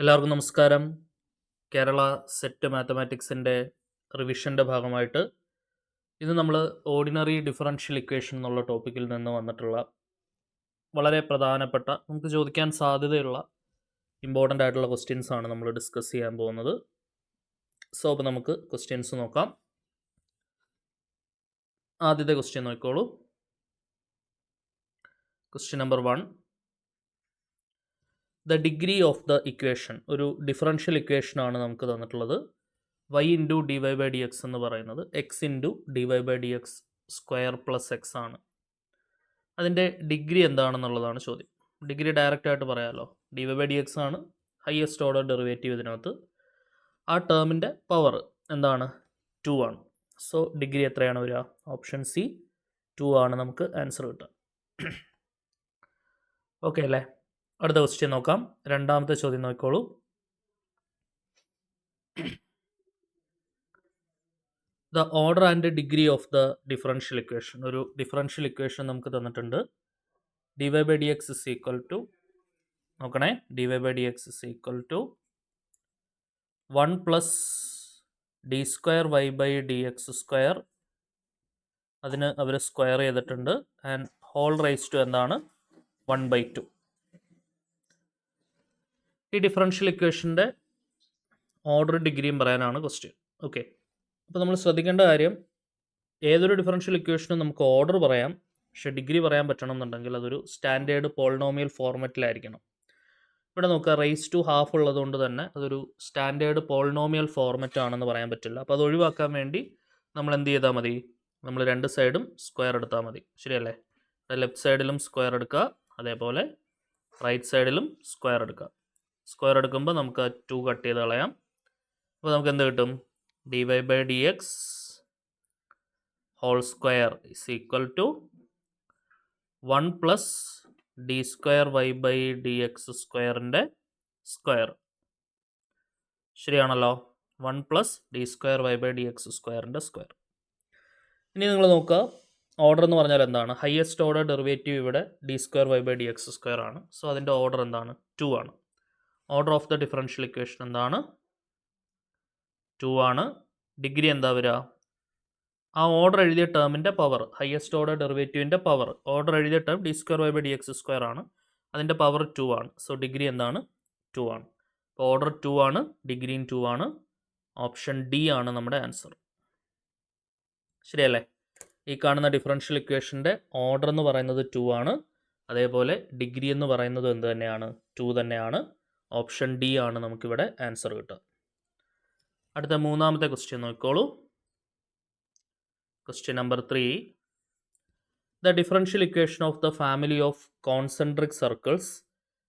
എല്ലാവർക്കും നമസ്കാരം. കേരള സെറ്റ് മാത്തമാറ്റിക്സിൻ്റെ റിവിഷൻ്റെ ഭാഗമായിട്ട് ഇന്ന് നമ്മൾ ഓർഡിനറി ഡിഫറൻഷ്യൽ ഇക്വേഷൻ എന്നുള്ള ടോപ്പിക്കിൽ നിന്ന് വന്നിട്ടുള്ള വളരെ പ്രധാനപ്പെട്ട നമുക്ക് ചോദിക്കാൻ സാധ്യതയുള്ള ഇമ്പോർട്ടൻ്റ് ആയിട്ടുള്ള ക്വസ്റ്റ്യൻസ് ആണ് നമ്മൾ ഡിസ്കസ് ചെയ്യാൻ പോകുന്നത്. സോ അപ്പോൾ നമുക്ക് ക്വസ്റ്റ്യൻസ് നോക്കാം. ആദ്യത്തെ ക്വസ്റ്റ്യൻ നോക്കിക്കോളൂ. Question number 1. The degree of the equation, ഒരു ഡിഫറൻഷ്യൽ ഇക്വേഷനാണ് നമുക്ക് തന്നിട്ടുള്ളത്. y into d y by d x എന്ന് പറയുന്നത് x into d y by d x square plus x ആണ്. അതിൻ്റെ ഡിഗ്രി എന്താണെന്നുള്ളതാണ് ചോദ്യം. ഡിഗ്രി ഡയറക്റ്റ് ആയിട്ട് പറയാമല്ലോ. D y by d x ആണ് ഹയസ്റ്റ് ഓർഡർ ഡെറിവേറ്റീവ് ഇതിനകത്ത്. ആ ടേമിൻ്റെ പവർ എന്താണ്? 2 ആണ്. സോ ഡിഗ്രി എത്രയാണ് വരിക? ഓപ്ഷൻ സി 2 ആണ് നമുക്ക് ആൻസർ കിട്ടുക. ഓക്കെ അല്ലേ? അടുത്ത ക്വസ്റ്റ്യൻ നോക്കാം. രണ്ടാമത്തെ ചോദ്യം നോക്കിക്കോളൂ. The order and degree of the differential equation. ഒരു ഡിഫറൻഷ്യൽ ഇക്വേഷൻ നമുക്ക് തന്നിട്ടുണ്ട്. D y by d x is equal to, നോക്കണേ, d y by d x is equal to 1 plus D square y by d x square, അതിന് അവർ square ചെയ്തിട്ടുണ്ട്, and whole raise to എന്താണ്? 1/2. ഈ differential ഇക്വേഷൻ്റെ order ഡിഗ്രിയും പറയാനാണ് question. Okay, അപ്പോൾ നമ്മൾ ശ്രദ്ധിക്കേണ്ട കാര്യം, ഏതൊരു ഡിഫറൻഷ്യൽ ഇക്വേഷനും നമുക്ക് ഓർഡർ പറയാം, പക്ഷേ ഡിഗ്രി പറയാൻ പറ്റണം എന്നുണ്ടെങ്കിൽ അതൊരു സ്റ്റാൻഡേർഡ് പോളിനോമിയൽ ഫോർമാറ്റിലായിരിക്കണം. ഇവിടെ നോക്കുക, റൈസ് ടു ഹാഫ് ഉള്ളതുകൊണ്ട് തന്നെ അതൊരു സ്റ്റാൻഡേർഡ് പോളിനോമിയൽ ഫോർമാറ്റ് ആണെന്ന് പറയാൻ പറ്റില്ല. അപ്പോൾ അത് ഒഴിവാക്കാൻ വേണ്ടി നമ്മൾ എന്ത് ചെയ്താൽ മതി? നമ്മൾ രണ്ട് സൈഡും സ്ക്വയർ എടുത്താൽ മതി. ശരിയല്ലേ? ലെഫ്റ്റ് സൈഡിലും സ്ക്വയർ എടുക്കുക, അതേപോലെ റൈറ്റ് സൈഡിലും സ്ക്വയർ എടുക്കുക. സ്ക്വയർ എടുക്കുമ്പോൾ നമുക്ക് 2 കട്ട് ചെയ്ത് കളയാം. അപ്പോൾ നമുക്ക് എന്ത് കിട്ടും? D y by d x whole square is equal to 1 plus D square y by d x സ്ക്വയറിൻ്റെ സ്ക്വയർ. ശരിയാണല്ലോ? 1 plus D square y by d x സ്ക്വയറിൻ്റെ സ്ക്വയർ. ഇനി നിങ്ങൾ നോക്കുക, ഓർഡർ എന്ന് പറഞ്ഞാൽ എന്താണ്? ഹയസ്റ്റ് ഓർഡർ ഡെറിവേറ്റീവ് ഇവിടെ d square y by d x square ആണ്. സോ അതിൻ്റെ ഓർഡർ എന്താണ്? 2 ആണ്. Order of the differential equation എന്താണ്? 2 ആണ്. ഡിഗ്രി എന്താ വരിക? ആ ഓർഡർ എഴുതിയ ടേമിൻ്റെ പവർ, ഹയസ്റ്റ് ഓർഡർ ഡെറിവേറ്റീവിൻ്റെ പവർ, ഓർഡർ എഴുതിയ term d square y by d x square ആണ്, അതിൻ്റെ പവർ 2 ആണ്. സോ ഡിഗ്രി എന്താണ്? 2 ആണ്. അപ്പോൾ ഓർഡർ 2 ആണ്, ഡിഗ്രിയും 2 ആണ്. ഓപ്ഷൻ ഡി ആണ് നമ്മുടെ ആൻസർ. ശരിയല്ലേ? ഈ കാണുന്ന ഡിഫറൻഷ്യൽ ഇക്വേഷൻ്റെ ഓർഡർ എന്ന് പറയുന്നത് 2 ആണ്, അതേപോലെ ഡിഗ്രി എന്ന് പറയുന്നത് എന്ത് തന്നെയാണ്? 2 തന്നെയാണ്. ഓപ്ഷൻ ഡി ആണ് നമുക്കിവിടെ ആൻസർ കിട്ടുക. അടുത്ത മൂന്നാമത്തെ ക്വസ്റ്റ്യൻ നോക്കിക്കോളൂ. Question number 3. The differential equation of the family of concentric circles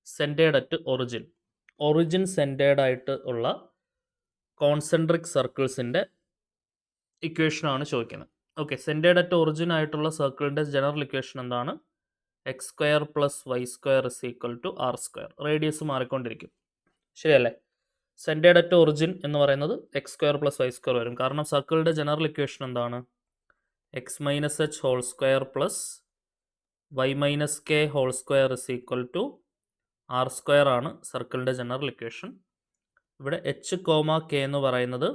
centred at origin. Origin centred ആയിട്ട് ഉള്ള കോൺസെൻട്രിക് സർക്കിൾസിൻ്റെ ഇക്വേഷനാണ് ചോദിക്കുന്നത്. ഓക്കെ, സെൻറ്റേഡ് അറ്റ് ഒറിജിൻ ആയിട്ടുള്ള സർക്കിളിൻ്റെ ജനറൽ ഇക്വേഷൻ എന്താണ്? X square plus y square is equal to r square. Radius മാറിക്കൊണ്ടിരിക്കും. ശരിയല്ലേ? Centred at origin എന്ന് പറയുന്നത് x square plus y square വരും. കാരണം സർക്കിളിൻ്റെ ജനറൽ ഇക്വേഷൻ എന്താണ്? X minus h whole square plus y minus k whole square is equal to r square ആണ് സർക്കിളിൻ്റെ ജനറൽ ഇക്വേഷൻ. ഇവിടെ എച്ച് കോമ കെ എന്ന് പറയുന്നത്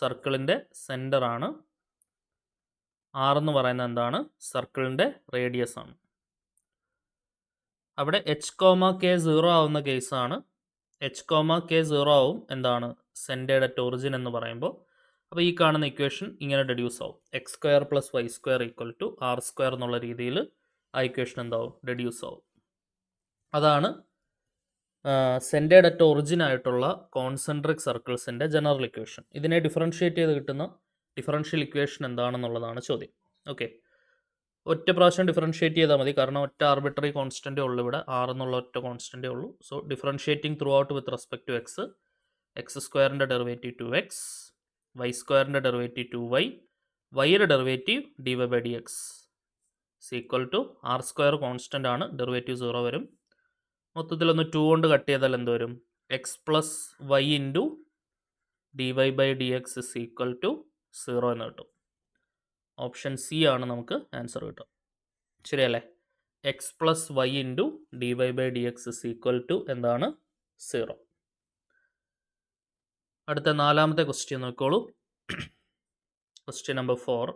സർക്കിളിൻ്റെ സെൻറ്റർ ആണ്. ആർ എന്ന് പറയുന്നത് എന്താണ്? സർക്കിളിൻ്റെ റേഡിയസ് ആണ്. അവിടെ എച്ച് കോമ കെ 0 ആവുന്ന കേസാണ്. എച്ച് കോമ കെ 0 ആവും എന്താണ്? സെൻറ്റേഡ് അറ്റ് ഒറിജിൻ എന്ന് പറയുമ്പോൾ. അപ്പോൾ ഈ കാണുന്ന ഇക്വേഷൻ ഇങ്ങനെ ഡെഡ്യൂസ് ആവും. X square plus y square equal to r square എന്നുള്ള രീതിയിൽ ആ ഇക്വേഷൻ എന്താവും? ഡെഡ്യൂസ് ആവും. അതാണ് സെൻറ്റേഡ് അറ്റ് ഒറിജിൻ ആയിട്ടുള്ള കോൺസെൻട്രിക് സർക്കിൾസിൻ്റെ ജനറൽ ഇക്വേഷൻ. ഇതിനെ ഡിഫറൻഷ്യേറ്റ് ചെയ്ത് കിട്ടുന്ന ഡിഫറൻഷ്യൽ ഇക്വേഷൻ എന്താണെന്നുള്ളതാണ് ചോദ്യം. ഓക്കെ, ഒറ്റ പ്രാവശ്യം ഡിഫറൻഷ്യേറ്റ് ചെയ്താൽ മതി, കാരണം ഒറ്റ ആർബിട്രറി കോൺസ്റ്റൻറ്റേ ഉള്ളൂ ഇവിടെ, ആർ എന്നുള്ള ഒറ്റ കോൺസ്റ്റൻറ്റേ ഉള്ളൂ. So differentiating throughout with respect to x, x സ്ക്വയറിൻ്റെ ഡെറിവേറ്റീവ് 2x, വൈ സ്ക്വയറിൻ്റെ ഡെറിവേറ്റീവ് 2y, വൈയുടെ derivative d y by d x equal to r square constant ആണ്, ഡെറിവേറ്റീവ് 0 വരും. മൊത്തത്തിലൊന്ന് 2 കൊണ്ട് കട്ട് ചെയ്താൽ എന്ത് വരും? X plus y into d y by d x is equal to 0 എന്ന് കിട്ടും. ഓപ്ഷൻ സി ആണ് നമുക്ക് ആൻസർ കിട്ടുക. ശരിയല്ലേ? X plus y into d y by d x is equal to എന്താണ്? 0. അടുത്ത നാലാമത്തെ ക്വസ്റ്റ്യൻ നോക്കിക്കോളൂ. Question number 4.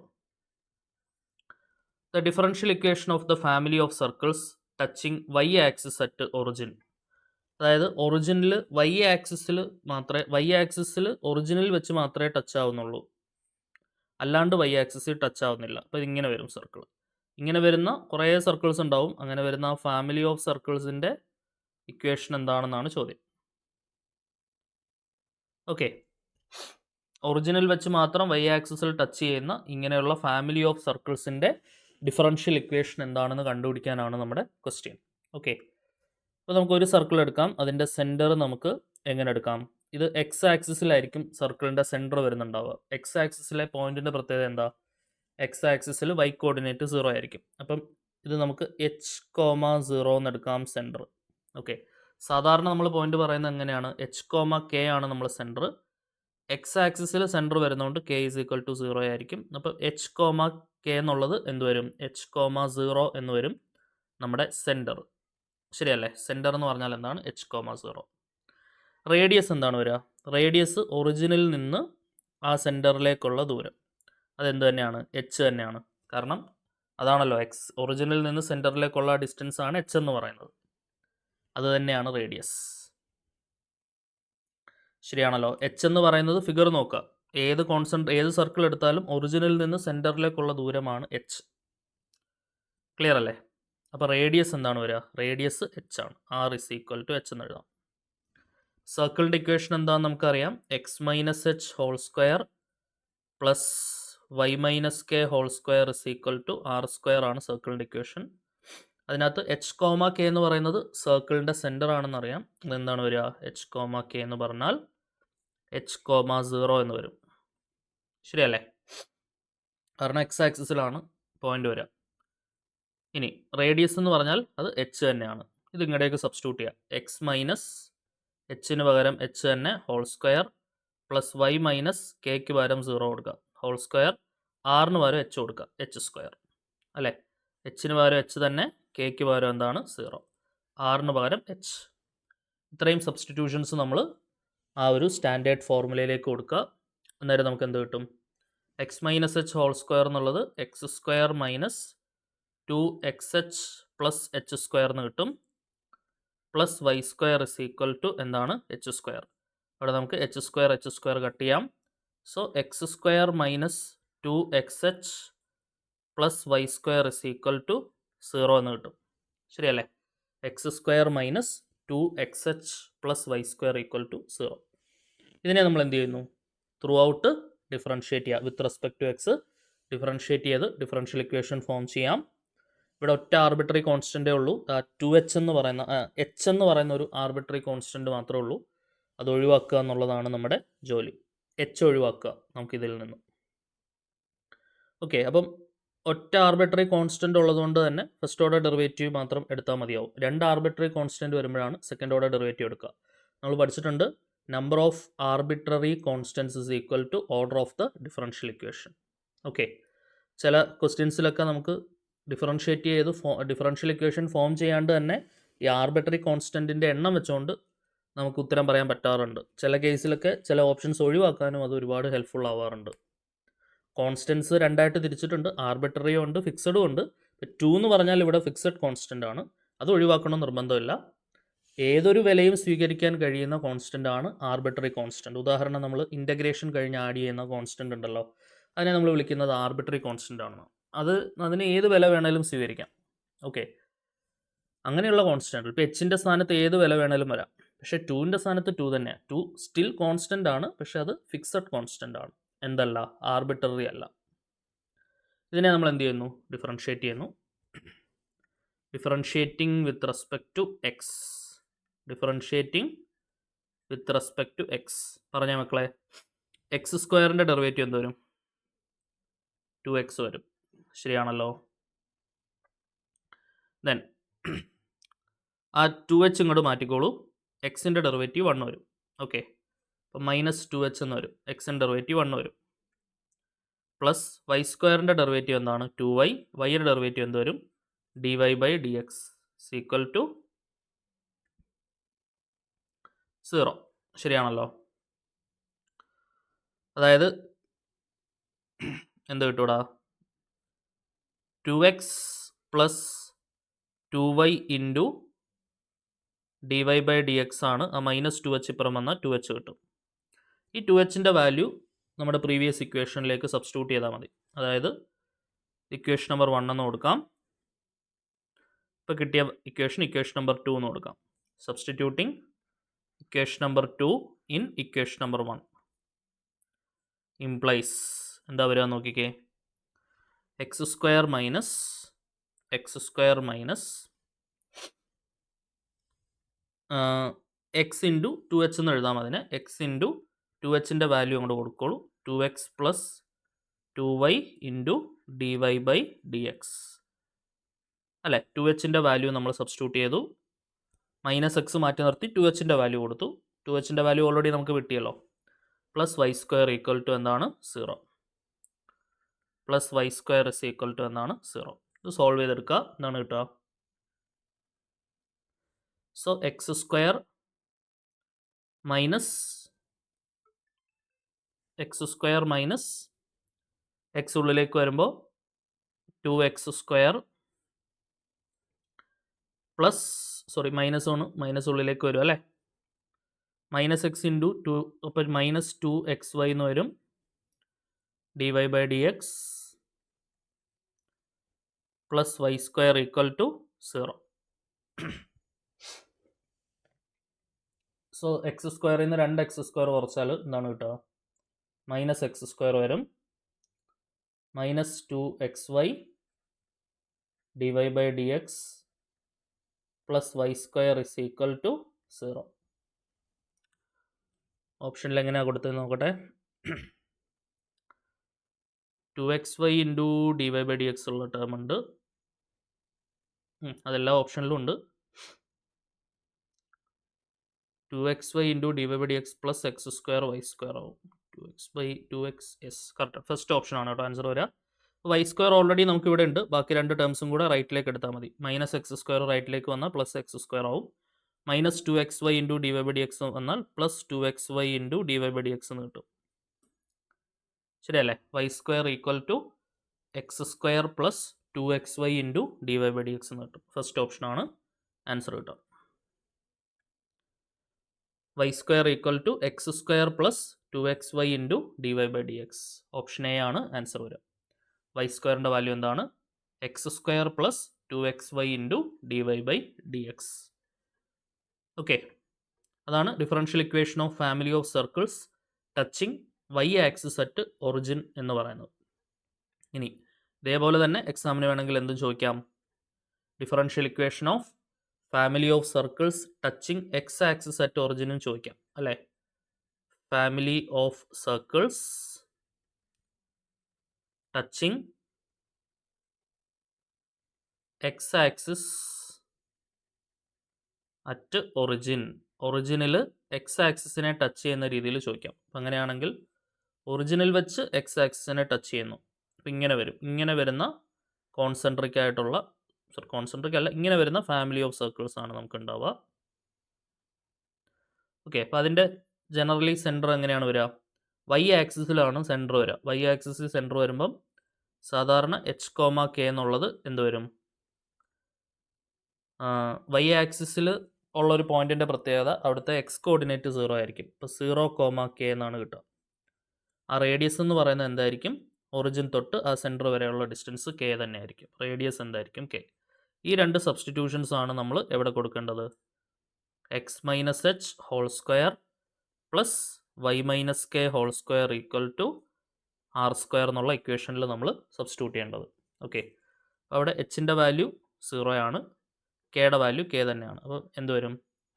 The differential equation of the family of circles touching y axis at origin. അതായത് ഒറിജിനിൽ y ആക്സിസിൽ ഒറിജിനിൽ വെച്ച് മാത്രമേ ടച്ച് ആവുന്നുള്ളൂ, അല്ലാണ്ട് y ആക്സിസിൽ ടച്ച് ആവുന്നില്ല. അപ്പോൾ ഇതിങ്ങനെ വരും സർക്കിൾ. ഇങ്ങനെ വരുന്ന കുറേ സർക്കിൾസ് ഉണ്ടാവും. അങ്ങനെ വരുന്ന ആ ഫാമിലി ഓഫ് സർക്കിൾസിൻ്റെ ഇക്വേഷൻ എന്താണെന്നാണ് ചോദ്യം. ഓക്കെ, ഒറിജിനിൽ വെച്ച് മാത്രം y ആക്സിസിൽ ടച്ച് ചെയ്യുന്ന ഇങ്ങനെയുള്ള ഫാമിലി ഓഫ് സർക്കിൾസിൻ്റെ ഡിഫറൻഷ്യൽ ഇക്വേഷൻ എന്താണെന്ന് കണ്ടുപിടിക്കാനാണ് നമ്മുടെ ക്വസ്റ്റ്യൻ. ഓക്കെ, അപ്പോൾ നമുക്കൊരു സർക്കിൾ എടുക്കാം. അതിൻ്റെ സെൻറ്റർ നമുക്ക് എങ്ങനെ എടുക്കാം? ഇത് എക്സ് ആക്സിസിലായിരിക്കും സർക്കിളിൻ്റെ സെൻറ്റർ വരുന്നുണ്ടാവുക. എക്സ് ആക്സിസിലെ പോയിന്റിൻ്റെ പ്രത്യേകത എന്താ? എക്സ് ആക്സിസിൽ y കോർഡിനേറ്റ് 0 ആയിരിക്കും. അപ്പം ഇത് നമുക്ക് h,0 എന്ന് എടുക്കാം സെൻറ്റർ. ഓക്കെ, സാധാരണ നമ്മൾ പോയിന്റ് പറയുന്നത് എങ്ങനെയാണ്? h,k ആണ് നമ്മൾ സെൻറ്റർ. എക്സ് ആക്സിസിൽ സെൻറ്റർ വരുന്നതുകൊണ്ട് k = 0 ആയിരിക്കും. അപ്പോൾ h,k എന്നുള്ളത് എന്ത് വരും? h,0 എന്ന് വരും നമ്മുടെ സെൻറ്റർ. ശരിയല്ലേ? സെൻറ്റർ എന്ന് പറഞ്ഞാൽ എന്താണ്? h,0. റേഡിയസ് എന്താണ് വരിക? റേഡിയസ് ഒറിജിനിൽ നിന്ന് ആ സെൻറ്ററിലേക്കുള്ള ദൂരം അതെന്ത് തന്നെയാണ്? h തന്നെയാണ്. കാരണം അതാണല്ലോ എക്സ്, ഒറിജിനിൽ നിന്ന് സെൻറ്ററിലേക്കുള്ള ഡിസ്റ്റൻസ് ആണ് h എന്ന് പറയുന്നത്. അത് തന്നെയാണ് റേഡിയസ്. ശരിയാണല്ലോ? h എന്ന് പറയുന്നത് ഫിഗർ നോക്കുക, ഏത് സർക്കിൾ എടുത്താലും ഒറിജിനിൽ നിന്ന് സെൻറ്ററിലേക്കുള്ള ദൂരമാണ് h. ക്ലിയർ അല്ലേ? അപ്പോൾ റേഡിയസ് എന്താണ് വരിക? റേഡിയസ് h ആണ്. r = h എന്ന് എഴുതാം. സർക്കിളിൻ്റെ ഇക്വേഷൻ എന്താണെന്ന് നമുക്കറിയാം. x - h² plus y - k² r² ആണ് സർക്കിളിൻ്റെ ഇക്വേഷൻ. അതിനകത്ത് h,k എന്ന് പറയുന്നത് സർക്കിളിൻ്റെ സെൻറ്റർ ആണെന്ന് അറിയാം. അതെന്താണ് വരിക? h,k എന്ന് പറഞ്ഞാൽ h,0 എന്ന് വരും. ശരിയല്ലേ? കാരണം എക്സ് ആക്സിസിലാണ് പോയിന്റ് വരിക. ഇനി റേഡിയസ് എന്ന് പറഞ്ഞാൽ അത് h തന്നെയാണ്. ഇത് ഇങ്ങോട്ടേക്ക് സബ്സ്റ്റിറ്റ്യൂട്ട് ചെയ്യാം. എക്സ് മൈനസ് എച്ചിന് പകരം h തന്നെ ഹോൾ² പ്ലസ് y - kക്ക് പകരം 0 കൊടുക്കുക ഹോൾ², ആറിന് പകരം h കൊടുക്കുക h². അല്ലേ? എച്ചിന് പകരം h തന്നെ, kക്ക് പകരം എന്താണ്? 0, ആറിന് പകരം h. ഇത്രയും സബ്സ്റ്റിറ്റ്യൂഷൻസ് നമ്മൾ ആ ഒരു സ്റ്റാൻഡേർഡ് ഫോർമുലയിലേക്ക് കൊടുക്കുക. അന്നേരം നമുക്ക് എന്ത് കിട്ടും? x - h² എന്നുള്ളത് x² - 2xh പ്ലസ് h² എന്ന് കിട്ടും. പ്ലസ് y² എന്താണ്? h². അവിടെ നമുക്ക് h² കട്ട് ചെയ്യാം. So x² - 2xh plus y² 0 എന്ന് കിട്ടും. ശരിയല്ലേ? x² - 2xh plus y² 0. ഇതിനെ നമ്മൾ എന്ത് ചെയ്യുന്നു? ത്രൂ ഔട്ട് ഡിഫറൻഷ്യേറ്റ് ചെയ്യുക. With respect to x differentiate ചെയ്ത് ഡിഫറൻഷ്യൽ ഇക്വേഷൻ ഫോം ചെയ്യാം. ഇവിടെ ഒറ്റ ആർബിട്രറി കോൺസ്റ്റൻറ്റേ ഉള്ളൂ. 2h എന്ന് പറയുന്ന h എന്ന് പറയുന്ന ഒരു ആർബിട്രറി കോൺസ്റ്റൻറ്റ് മാത്രമേ ഉള്ളൂ. അത് ഒഴിവാക്കുക എന്നുള്ളതാണ് നമ്മുടെ ജോലി. h ഒഴിവാക്കുക നമുക്കിതിൽ നിന്ന്. ഓക്കെ, അപ്പം ഒറ്റ ആർബിട്രറി കോൺസ്റ്റൻറ്റ് ഉള്ളതുകൊണ്ട് തന്നെ ഫസ്റ്റ് ഓർഡർ ഡെറിവേറ്റീവ് മാത്രം എടുത്താൽ മതിയാവും. രണ്ട് ആർബിട്രറി കോൺസ്റ്റൻറ്റ് വരുമ്പോഴാണ് സെക്കൻഡ് ഓർഡർ ഡെറിവേറ്റീവ് എടുക്കുക. നമ്മൾ പഠിച്ചിട്ടുണ്ട് number of arbitrary constants is equal to order of the differential equation. Okay, ചില ക്വസ്റ്റ്യൻസിലൊക്കെ നമുക്ക് ഡിഫറൻഷ്യേറ്റ് ചെയ്ത് ഡിഫറൻഷ്യൽ ഇക്വേഷൻ ഫോം ചെയ്യാണ്ട് തന്നെ ഈ ആർബിട്രറി കോൺസ്റ്റൻറ്റിൻ്റെ എണ്ണം വെച്ചുകൊണ്ട് നമുക്ക് ഉത്തരം പറയാൻ പറ്റാറുണ്ട്. ചില കേസിലൊക്കെ ചില ഓപ്ഷൻസ് ഒഴിവാക്കാനും അത് ഒരുപാട് ഹെൽപ്ഫുൾ ആവാറുണ്ട്. കോൺസ്റ്റൻസ് രണ്ടായിട്ട് തിരിച്ചിട്ടുണ്ട്, ആർബിട്രറിയും ഉണ്ട് ഫിക്സഡും ഉണ്ട്. 2 എന്ന് പറഞ്ഞാൽ ഇവിടെ ഫിക്സഡ് കോൺസ്റ്റൻ്റ് ആണ്, അത് ഒഴിവാക്കണം നിർബന്ധമില്ല. ഏതൊരു വിലയും സ്വീകരിക്കാൻ കഴിയുന്ന കോൺസ്റ്റൻ്റ് ആണ് ആർബിട്രറി കോൺസ്റ്റൻറ്റ്. ഉദാഹരണം നമ്മൾ ഇൻ്റഗ്രേഷൻ കഴിഞ്ഞ് ആഡ് ചെയ്യുന്ന കോൺസ്റ്റൻ്റ് ഉണ്ടല്ലോ, അതിനെ നമ്മൾ വിളിക്കുന്നത് ആർബിട്രറി കോൺസ്റ്റൻ്റ് ആണ്. അതിന് ഏത് വില വേണേലും സ്വീകരിക്കാം. ഓക്കെ, അങ്ങനെയുള്ള കോൺസ്റ്റൻ്റ് ഇപ്പോൾ എച്ചിൻ്റെ സ്ഥാനത്ത് ഏത് വില വേണേലും വരാം. പക്ഷേ 2ൻ്റെ സ്ഥാനത്ത് 2 തന്നെയാണ്. 2 സ്റ്റിൽ കോൺസ്റ്റൻ്റ് ആണ്, പക്ഷേ അത് ഫിക്സഡ് കോൺസ്റ്റൻ്റ് ആണ്, എന്തല്ല? ആർബിട്രറി അല്ല. ഇതിനെ നമ്മൾ എന്ത് ചെയ്യുന്നു? ഡിഫറൻഷ്യേറ്റ് ചെയ്യുന്നു. Differentiating with respect to x. Differentiating with respect to x പറഞ്ഞ മക്കളെ, x² ഡെറിവേറ്റീവ് എന്ത് വരും? 2x വരും. ശരിയാണല്ലോ? ദെൻ ആ 2h ഇങ്ങോട്ട് മാറ്റിക്കോളൂ. എക്സിൻ്റെ ഡെറിവേറ്റീവ് 1 വരും. ഓക്കെ, അപ്പോൾ -2h എന്ന് വരും. എക്സിൻ്റെ ഡെറിവേറ്റീവ് 1 വരും. പ്ലസ് y² ഡെറിവേറ്റീവ് എന്താണ്? 2y. വൈയുടെ ഡെറിവേറ്റീവ് എന്ത് വരും? dy/dx = 0. ശരിയാണല്ലോ? അതായത് എന്ത് കിട്ടൂടാ, 2x plus 2y into dy/dx ആണ്. ആ -2h ഇപ്പുറം വന്നാൽ 2h കിട്ടും. ഈ 2hൻ്റെ വാല്യൂ നമ്മുടെ പ്രീവിയസ് ഇക്വേഷനിലേക്ക് സബ്സ്റ്റിറ്റ്യൂട്ട് ചെയ്താൽ മതി. അതായത് ഇക്വേഷൻ നമ്പർ 1 എന്ന് കൊടുക്കാം. ഇപ്പോൾ കിട്ടിയ ഇക്വേഷൻ നമ്പർ 2 എന്ന് കൊടുക്കാം. Substituting equation number 2 in equation number 1 implies എന്താ വരിക നോക്കിക്കേ, X square minus X into 2h എന്ന് എഴുതാം. അതിന് എക്സ് ഇൻറ്റു 2hൻ്റെ വാല്യൂ അങ്ങോട്ട് കൊടുക്കോളൂ. 2x plus 2y into dy/dx അല്ലേ. 2hൻ്റെ വാല്യൂ നമ്മൾ സബ്സ്റ്റിറ്റ്യൂട്ട് ചെയ്തു. -x മാറ്റി നിർത്തി 2hൻ്റെ വാല്യൂ കൊടുത്തു. 2hൻ്റെ വാല്യൂ ഓൾറെഡി നമുക്ക് കിട്ടിയല്ലോ. Plus y square equal to എന്താണ് 0. Plus y square is equal to എന്താണ് 0. ഇത് സോൾവ് ചെയ്തെടുക്കുക. എന്താണ് കിട്ടുക? So x square minus x ഉള്ളിലേക്ക് വരുമ്പോൾ 2x സ്ക്വയർ പ്ലസ് മൈനസ് ഉള്ളിലേക്ക് വരും അല്ലേ. -x ഇൻറ്റു 2 അപ്പോൾ -2xy എന്ന് വരും. dy/dx plus y square equal to 0. So x സ്ക്വയറിൽ നിന്ന് 2x സ്ക്വയർ കുറച്ചാൽ എന്താണ് കിട്ടുക? -x സ്ക്വയർ വരും. -2xy dy/dx plus y square is equal to 0. ഓപ്ഷനിൽ എങ്ങനെയാണ് കൊടുത്തത് നോക്കട്ടെ. 2xy ഇൻറ്റു dy/dx ഉള്ള ടേം ഉണ്ട്. അതെല്ലാ ഓപ്ഷനിലും ഉണ്ട്. 2xy into dy/dx plus x square y square ആവും. 2x yes correct. First option ആണ് കേട്ടോ ആൻസർ വരിക. വൈ സ്ക്വയർ ഓൾറെഡി നമുക്ക് ഇവിടെ ഉണ്ട്. ബാക്കി രണ്ട് ടേംസും കൂടെ റൈറ്റിലേക്ക് എടുത്താൽ മതി. -x സ്ക്വയർ റൈറ്റിലേക്ക് വന്നാൽ പ്ലസ് എക്സ് സ്ക്വയർ ആവും. -2xy ഇൻറ്റു dy/dx വന്നാൽ പ്ലസ് 2xy ഇൻറ്റു dy/dx എന്ന് കിട്ടും. ശരിയല്ലേ? Y square equal to x square plus 2xy into dy/dx എന്ന് കിട്ടും. ഫസ്റ്റ് ഓപ്ഷനാണ് ആൻസർ കിട്ടുക. Y square equal to x square plus 2xy into dy/dx. Option A ആണ് answer വരിക. വൈ സ്ക്വയറിൻ്റെ വാല്യൂ എന്താണ്? X square plus 2xy into dy/dx. Okay, അതാണ് differential equation of family of circles touching y axis at origin എന്ന് പറയുന്നത്. ഇനി ഇതേപോലെ തന്നെ എക്സാമിന് വേണമെങ്കിൽ എന്തും ചോദിക്കാം. Differential equation of family of circles touching x axis at ഒറിജിനും ചോദിക്കാം അല്ലേ. Family of circles touching x axis at ഒറിജിനിൽ എക്സ് ആക്സിസിനെ ടച്ച് ചെയ്യുന്ന രീതിയിൽ ചോദിക്കാം. അപ്പം അങ്ങനെയാണെങ്കിൽ ഒറിജിനിൽ വെച്ച് എക്സ് ആക്സിസിനെ ടച്ച് ചെയ്യുന്നു. അപ്പം ഇങ്ങനെ വരുന്ന കോൺസെൻട്രിക് അല്ല, ഇങ്ങനെ വരുന്ന ഫാമിലി ഓഫ് സർക്കിൾസ് ആണ് നമുക്ക് ഉണ്ടാവുക. ഓക്കെ, അപ്പോൾ അതിൻ്റെ ജനറലി സെൻറ്റർ എങ്ങനെയാണ് വരിക? വൈ ആക്സിസിലാണ് സെൻറ്റർ വരിക. വൈ ആക്സിസിൽ സെൻറ്റർ വരുമ്പം സാധാരണ h, k എന്നുള്ളത് എന്ത് വരും? വൈ ആക്സിസിൽ ഉള്ളൊരു പോയിന്റിൻ്റെ പ്രത്യേകത അവിടുത്തെ എക്സ് കോർഡിനേറ്റ് 0 ആയിരിക്കും. ഇപ്പോൾ 0, k എന്നാണ് കിട്ടുക. ആ റേഡിയസ് എന്ന് പറയുന്നത് എന്തായിരിക്കും? ഒറിജിൻ തൊട്ട് ആ സെൻറ്റർ വരെയുള്ള ഡിസ്റ്റൻസ് k തന്നെ ആയിരിക്കും. റേഡിയസ് എന്തായിരിക്കും? k. ഈ രണ്ട് സബ്സ്റ്റിറ്റ്യൂഷൻസ് ആണ് നമ്മൾ എവിടെ കൊടുക്കേണ്ടത്? X minus h whole square plus y minus k whole square equal to r square എന്നുള്ള ഇക്വേഷനിൽ നമ്മൾ സബ്സ്റ്റിറ്റ്യൂട്ട് ചെയ്യേണ്ടത്. ഓക്കെ, അവിടെ എച്ചിൻ്റെ വാല്യൂ 0 ആണ്, കെയുടെ വാല്യൂ k തന്നെയാണ്. അപ്പോൾ എന്ത് വരും?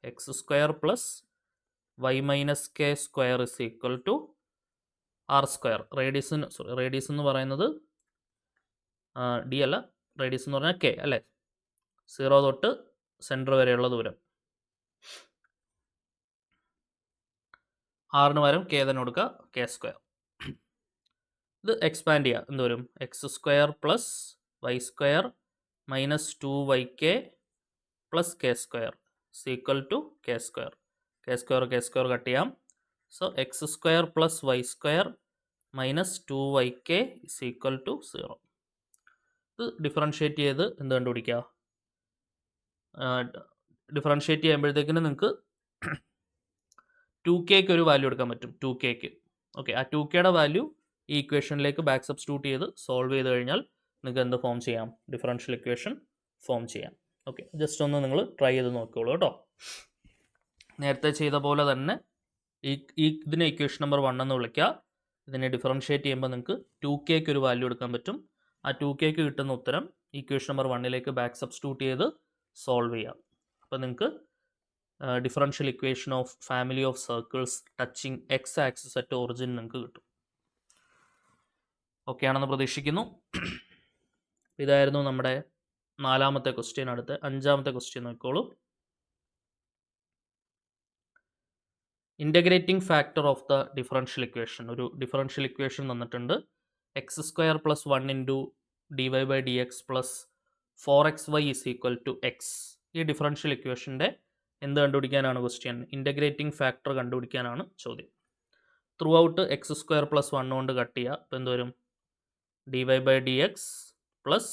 X square plus y minus k square is equal to r square. Radius എന്ന് പറയുന്നത് ഡി അല്ല, റേഡിയസ് എന്ന് പറഞ്ഞാൽ k അല്ലേ. 0 തൊട്ട് സെൻറ്റർ വരെയുള്ള ദൂരം. ആറിന് പകരം k തന്നെ കൊടുക്കുക, k സ്ക്വയർ. ഇത് എക്സ്പാൻഡ് ചെയ്യുക. എന്ത് വരും? X square plus y square minus 2yk plus k square equal to k square. k square cut ചെയ്യാം. So x square plus y square minus 2yk is equal to 0. ഇത് differentiate ചെയ്ത് എന്ത് കണ്ടുപിടിക്കുക? Differentiate ചെയ്യുമ്പോഴത്തേക്കിന് നിങ്ങൾക്ക് 2kക്ക് ഒരു വാല്യൂ എടുക്കാൻ പറ്റും. 2kക്ക് okay, ആ 2kയുടെ വാല്യൂ ഈ ഇക്വേഷനിലേക്ക് ബാക്ക് സബ്സ്റ്റിറ്റ്യൂട്ട് ചെയ്ത് സോൾവ് ചെയ്ത് കഴിഞ്ഞാൽ നിങ്ങൾക്ക് എന്ത് ഫോം ചെയ്യാം? ഡിഫറൻഷ്യൽ ഇക്വേഷൻ ഫോം ചെയ്യാം. ഓക്കെ, ജസ്റ്റ് ഒന്ന് നിങ്ങൾ ട്രൈ ചെയ്ത് നോക്കിക്കോളൂ കേട്ടോ. നേരത്തെ ചെയ്ത പോലെ തന്നെ ഇതിനെ ഇക്വേഷൻ നമ്പർ 1 എന്ന് വിളിക്കുക. ഇതിനെ ഡിഫറൻഷ്യേറ്റ് ചെയ്യുമ്പോൾ നിങ്ങൾക്ക് 2kക്ക് ഒരു വാല്യൂ എടുക്കാൻ പറ്റും. ആ 2kക്ക് കിട്ടുന്ന ഉത്തരം ഇക്വേഷൻ നമ്പർ 1ലേക്ക് ബാക്ക് സബ്സ്റ്റിറ്റ്യൂട്ട് ചെയ്ത് സോൾവ് ചെയ്യാം. അപ്പോൾ നിങ്ങൾക്ക് differential equation of family of circles touching x axis at origin നിങ്ങൾക്ക് കിട്ടും. ഓക്കെ ആണെന്ന് പ്രതീക്ഷിക്കുന്നു. ഇതായിരുന്നു നമ്മുടെ 4ാമത്തെ ക്വസ്റ്റ്യൻ. അടുത്ത് 5ാമത്തെ ക്വസ്റ്റ്യൻ നോക്കിക്കോളൂ. Integrating factor of the differential equation. ഒരു ഡിഫറൻഷ്യൽ ഇക്വേഷൻ തന്നിട്ടുണ്ട്. x² + 1 into dy/dx plus 4xy is equal to x. ഈ ഡിഫറൻഷ്യൽ ഇക്വേഷൻ്റെ എന്ത് കണ്ടുപിടിക്കാനാണ് ക്വസ്റ്റ്യൻ? ഇൻ്റഗ്രേറ്റിംഗ് ഫാക്ടർ കണ്ടുപിടിക്കാനാണ് ചോദ്യം. ത്രൂ ഔട്ട് x² + 1 കൊണ്ട് കട്ട് ചെയ്യുക. അപ്പോൾ എന്ത് വരും? dy/dx plus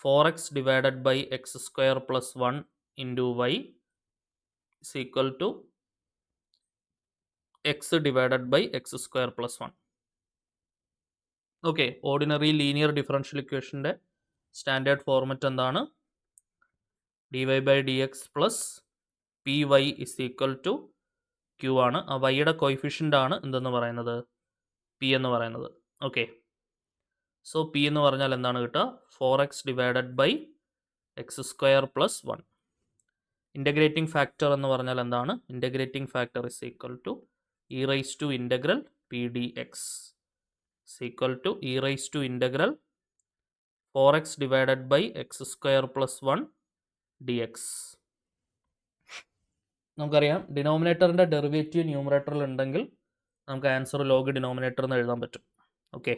4x divided by x² + 1 into y is equal to x divided by x² + 1. Okay, ordinary linear differential ഇക്വേഷൻ്റെ സ്റ്റാൻഡേർഡ് ഫോർമാറ്റ് എന്താണ്? dy/dx plus py is equal to q ആണ്. ആ വൈയുടെ കോയിഫിഷ്യൻ്റ് ആണ് എന്തെന്ന് പറയുന്നത്? p എന്ന് പറയുന്നത്. ഓക്കെ, സോ p എന്ന് പറഞ്ഞാൽ എന്താണ് കിട്ടുക? 4x divided by x² + 1. Integrating factor എന്ന് പറഞ്ഞാൽ എന്താണ്? Integrating factor is equal to e raise to integral pdx is equal to e raise to integral 4x divided by x² + 1 dx. നമുക്കറിയാം ഡിനോമിനേറ്ററിൻ്റെ derivative ന്യൂമറേറ്ററിൽ ഉണ്ടെങ്കിൽ നമുക്ക് ആൻസർ ലോഗ് ഡിനോമിനേറ്റർ എന്ന് എഴുതാൻ പറ്റും. ഓക്കെ,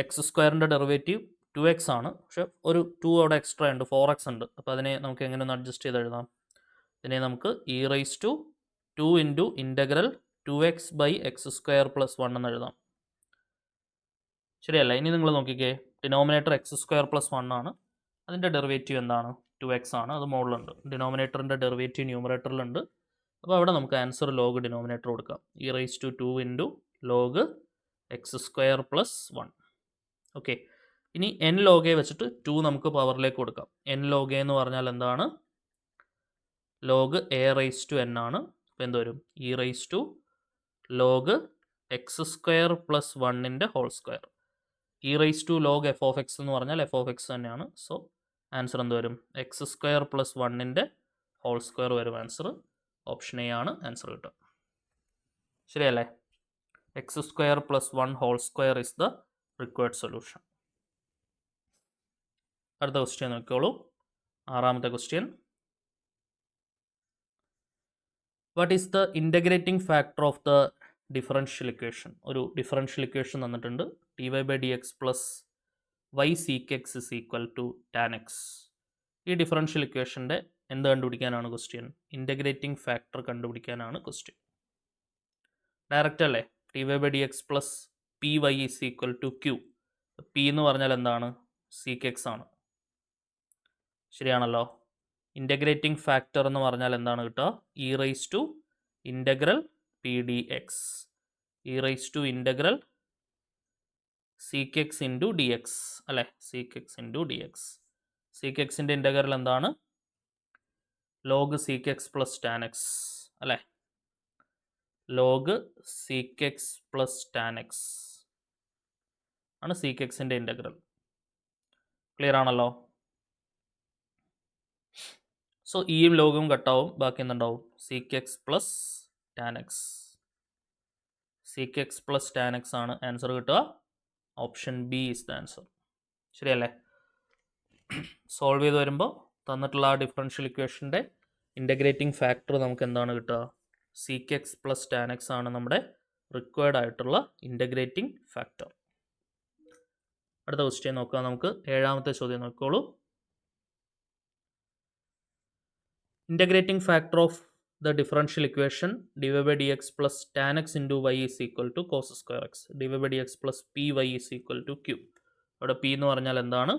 x² ഡെറിവേറ്റീവ് 2x ആണ്, പക്ഷെ ഒരു 2 അവിടെ എക്സ്ട്രാ ഉണ്ട്, 4x ഉണ്ട്. അപ്പോൾ അതിനെ നമുക്ക് എങ്ങനെ ഒന്ന് അഡ്ജസ്റ്റ് ചെയ്ത് എഴുതാം? ഇതിനെ നമുക്ക് e raise to 2 into integral 2x by x² + 1 എന്ന് എഴുതാം. ശരിയല്ല? ഇനി നിങ്ങൾ നോക്കിക്കേ, ഡിനോമിനേറ്റർ x² + 1 ആണ്, അതിൻ്റെ ഡെറിവേറ്റീവ് എന്താണ്? 2x ആണ്, അത് മുകളിലുണ്ട്. ഡിനോമിനേറ്ററിൻ്റെ ഡെറിവേറ്റീവ് ന്യൂമറേറ്ററിലുണ്ട്. അപ്പോൾ അവിടെ നമുക്ക് ആൻസർ ലോഗ് ഡിനോമിനേറ്റർ കൊടുക്കാം. e raise to 2 into log x² + 1. Okay, ഇനി n log a വെച്ചിട്ട് 2 നമുക്ക് പവറിലേക്ക് കൊടുക്കാം. n log a എന്ന് പറഞ്ഞാൽ എന്താണ്? Log a raise to n ആണ്. അപ്പോൾ എന്ത് വരും? e raise to log x² + 1ൻ്റെ whole square. e raise to log f of x എന്ന് പറഞ്ഞാൽ f of x തന്നെയാണ്. സോ ആൻസർ എന്ത് വരും? x² + 1ൻ്റെ ഹോൾ സ്ക്വയർ വരും ആൻസർ. ഓപ്ഷൻ എ ആണ് ആൻസർ കിട്ടുക. ശരിയല്ലേ? x² + 1 whole square is the required solution. അടുത്ത ക്വസ്റ്റ്യൻ നോക്കിക്കോളൂ. 6ാമത്തെ question. What is the integrating factor of the differential equation? ഒരു ഡിഫറൻഷ്യൽ ഇക്വേഷൻ തന്നിട്ടുണ്ട്. dy/dx plus y sec x is equal to tan x. ഈ differential ഇക്വേഷൻ്റെ എന്ത് കണ്ടുപിടിക്കാനാണ് question? Integrating factor കണ്ടുപിടിക്കാനാണ് ക്വസ്റ്റ്യൻ. ഡയറക്റ്റ് അല്ലേ? dy/dx plus py is equal to q. p എന്ന് പറഞ്ഞാൽ എന്താണ്? sec x ആണ്. ശരിയാണല്ലോ? ഇൻ്റഗ്രേറ്റിംഗ് ഫാക്ടർ എന്ന് പറഞ്ഞാൽ എന്താണ് കിട്ടുക? e raise to integral pdx, e raise to integral sec x into dx അല്ലേ? sec x into dx. sec xൻ്റെ ഇൻ്റഗ്രൽ എന്താണ്? Log sec x plus tan x അല്ലേ? Log sec x plus tan x ആണ് sec xൻ്റെ integral. Clear ആണല്ലോ? So ഇയും ലോഗും കട്ടാവും, ബാക്കി എന്തുണ്ടാവും? sec x plus tan x. sec x plus tan x ആണ് ആൻസർ കിട്ടുക. Option B is the answer. ശരിയല്ലേ? സോൾവ് ചെയ്ത് വരുമ്പോൾ തന്നിട്ടുള്ള ആ ഡിഫറൻഷ്യൽ ഇക്വേഷൻ്റെ ഇൻ്റഗ്രേറ്റിംഗ് ഫാക്ടർ നമുക്ക് എന്താണ് കിട്ടുക? sec x plus tan x ആണ് നമ്മുടെ റിക്വയർഡ് ആയിട്ടുള്ള ഇൻ്റഗ്രേറ്റിംഗ് ഫാക്ടർ. അടുത്ത ക്വസ്റ്റ്യൻ നോക്കാം നമുക്ക്. 7ാമത്തെ ചോദ്യം നോക്കിക്കോളൂ. Integrating factor of the differential equation dy by dx plus tan x into y is equal to cos square x. dy by dx plus py is equal to q. അവിടെ p എന്ന് പറഞ്ഞാൽ എന്താണ്?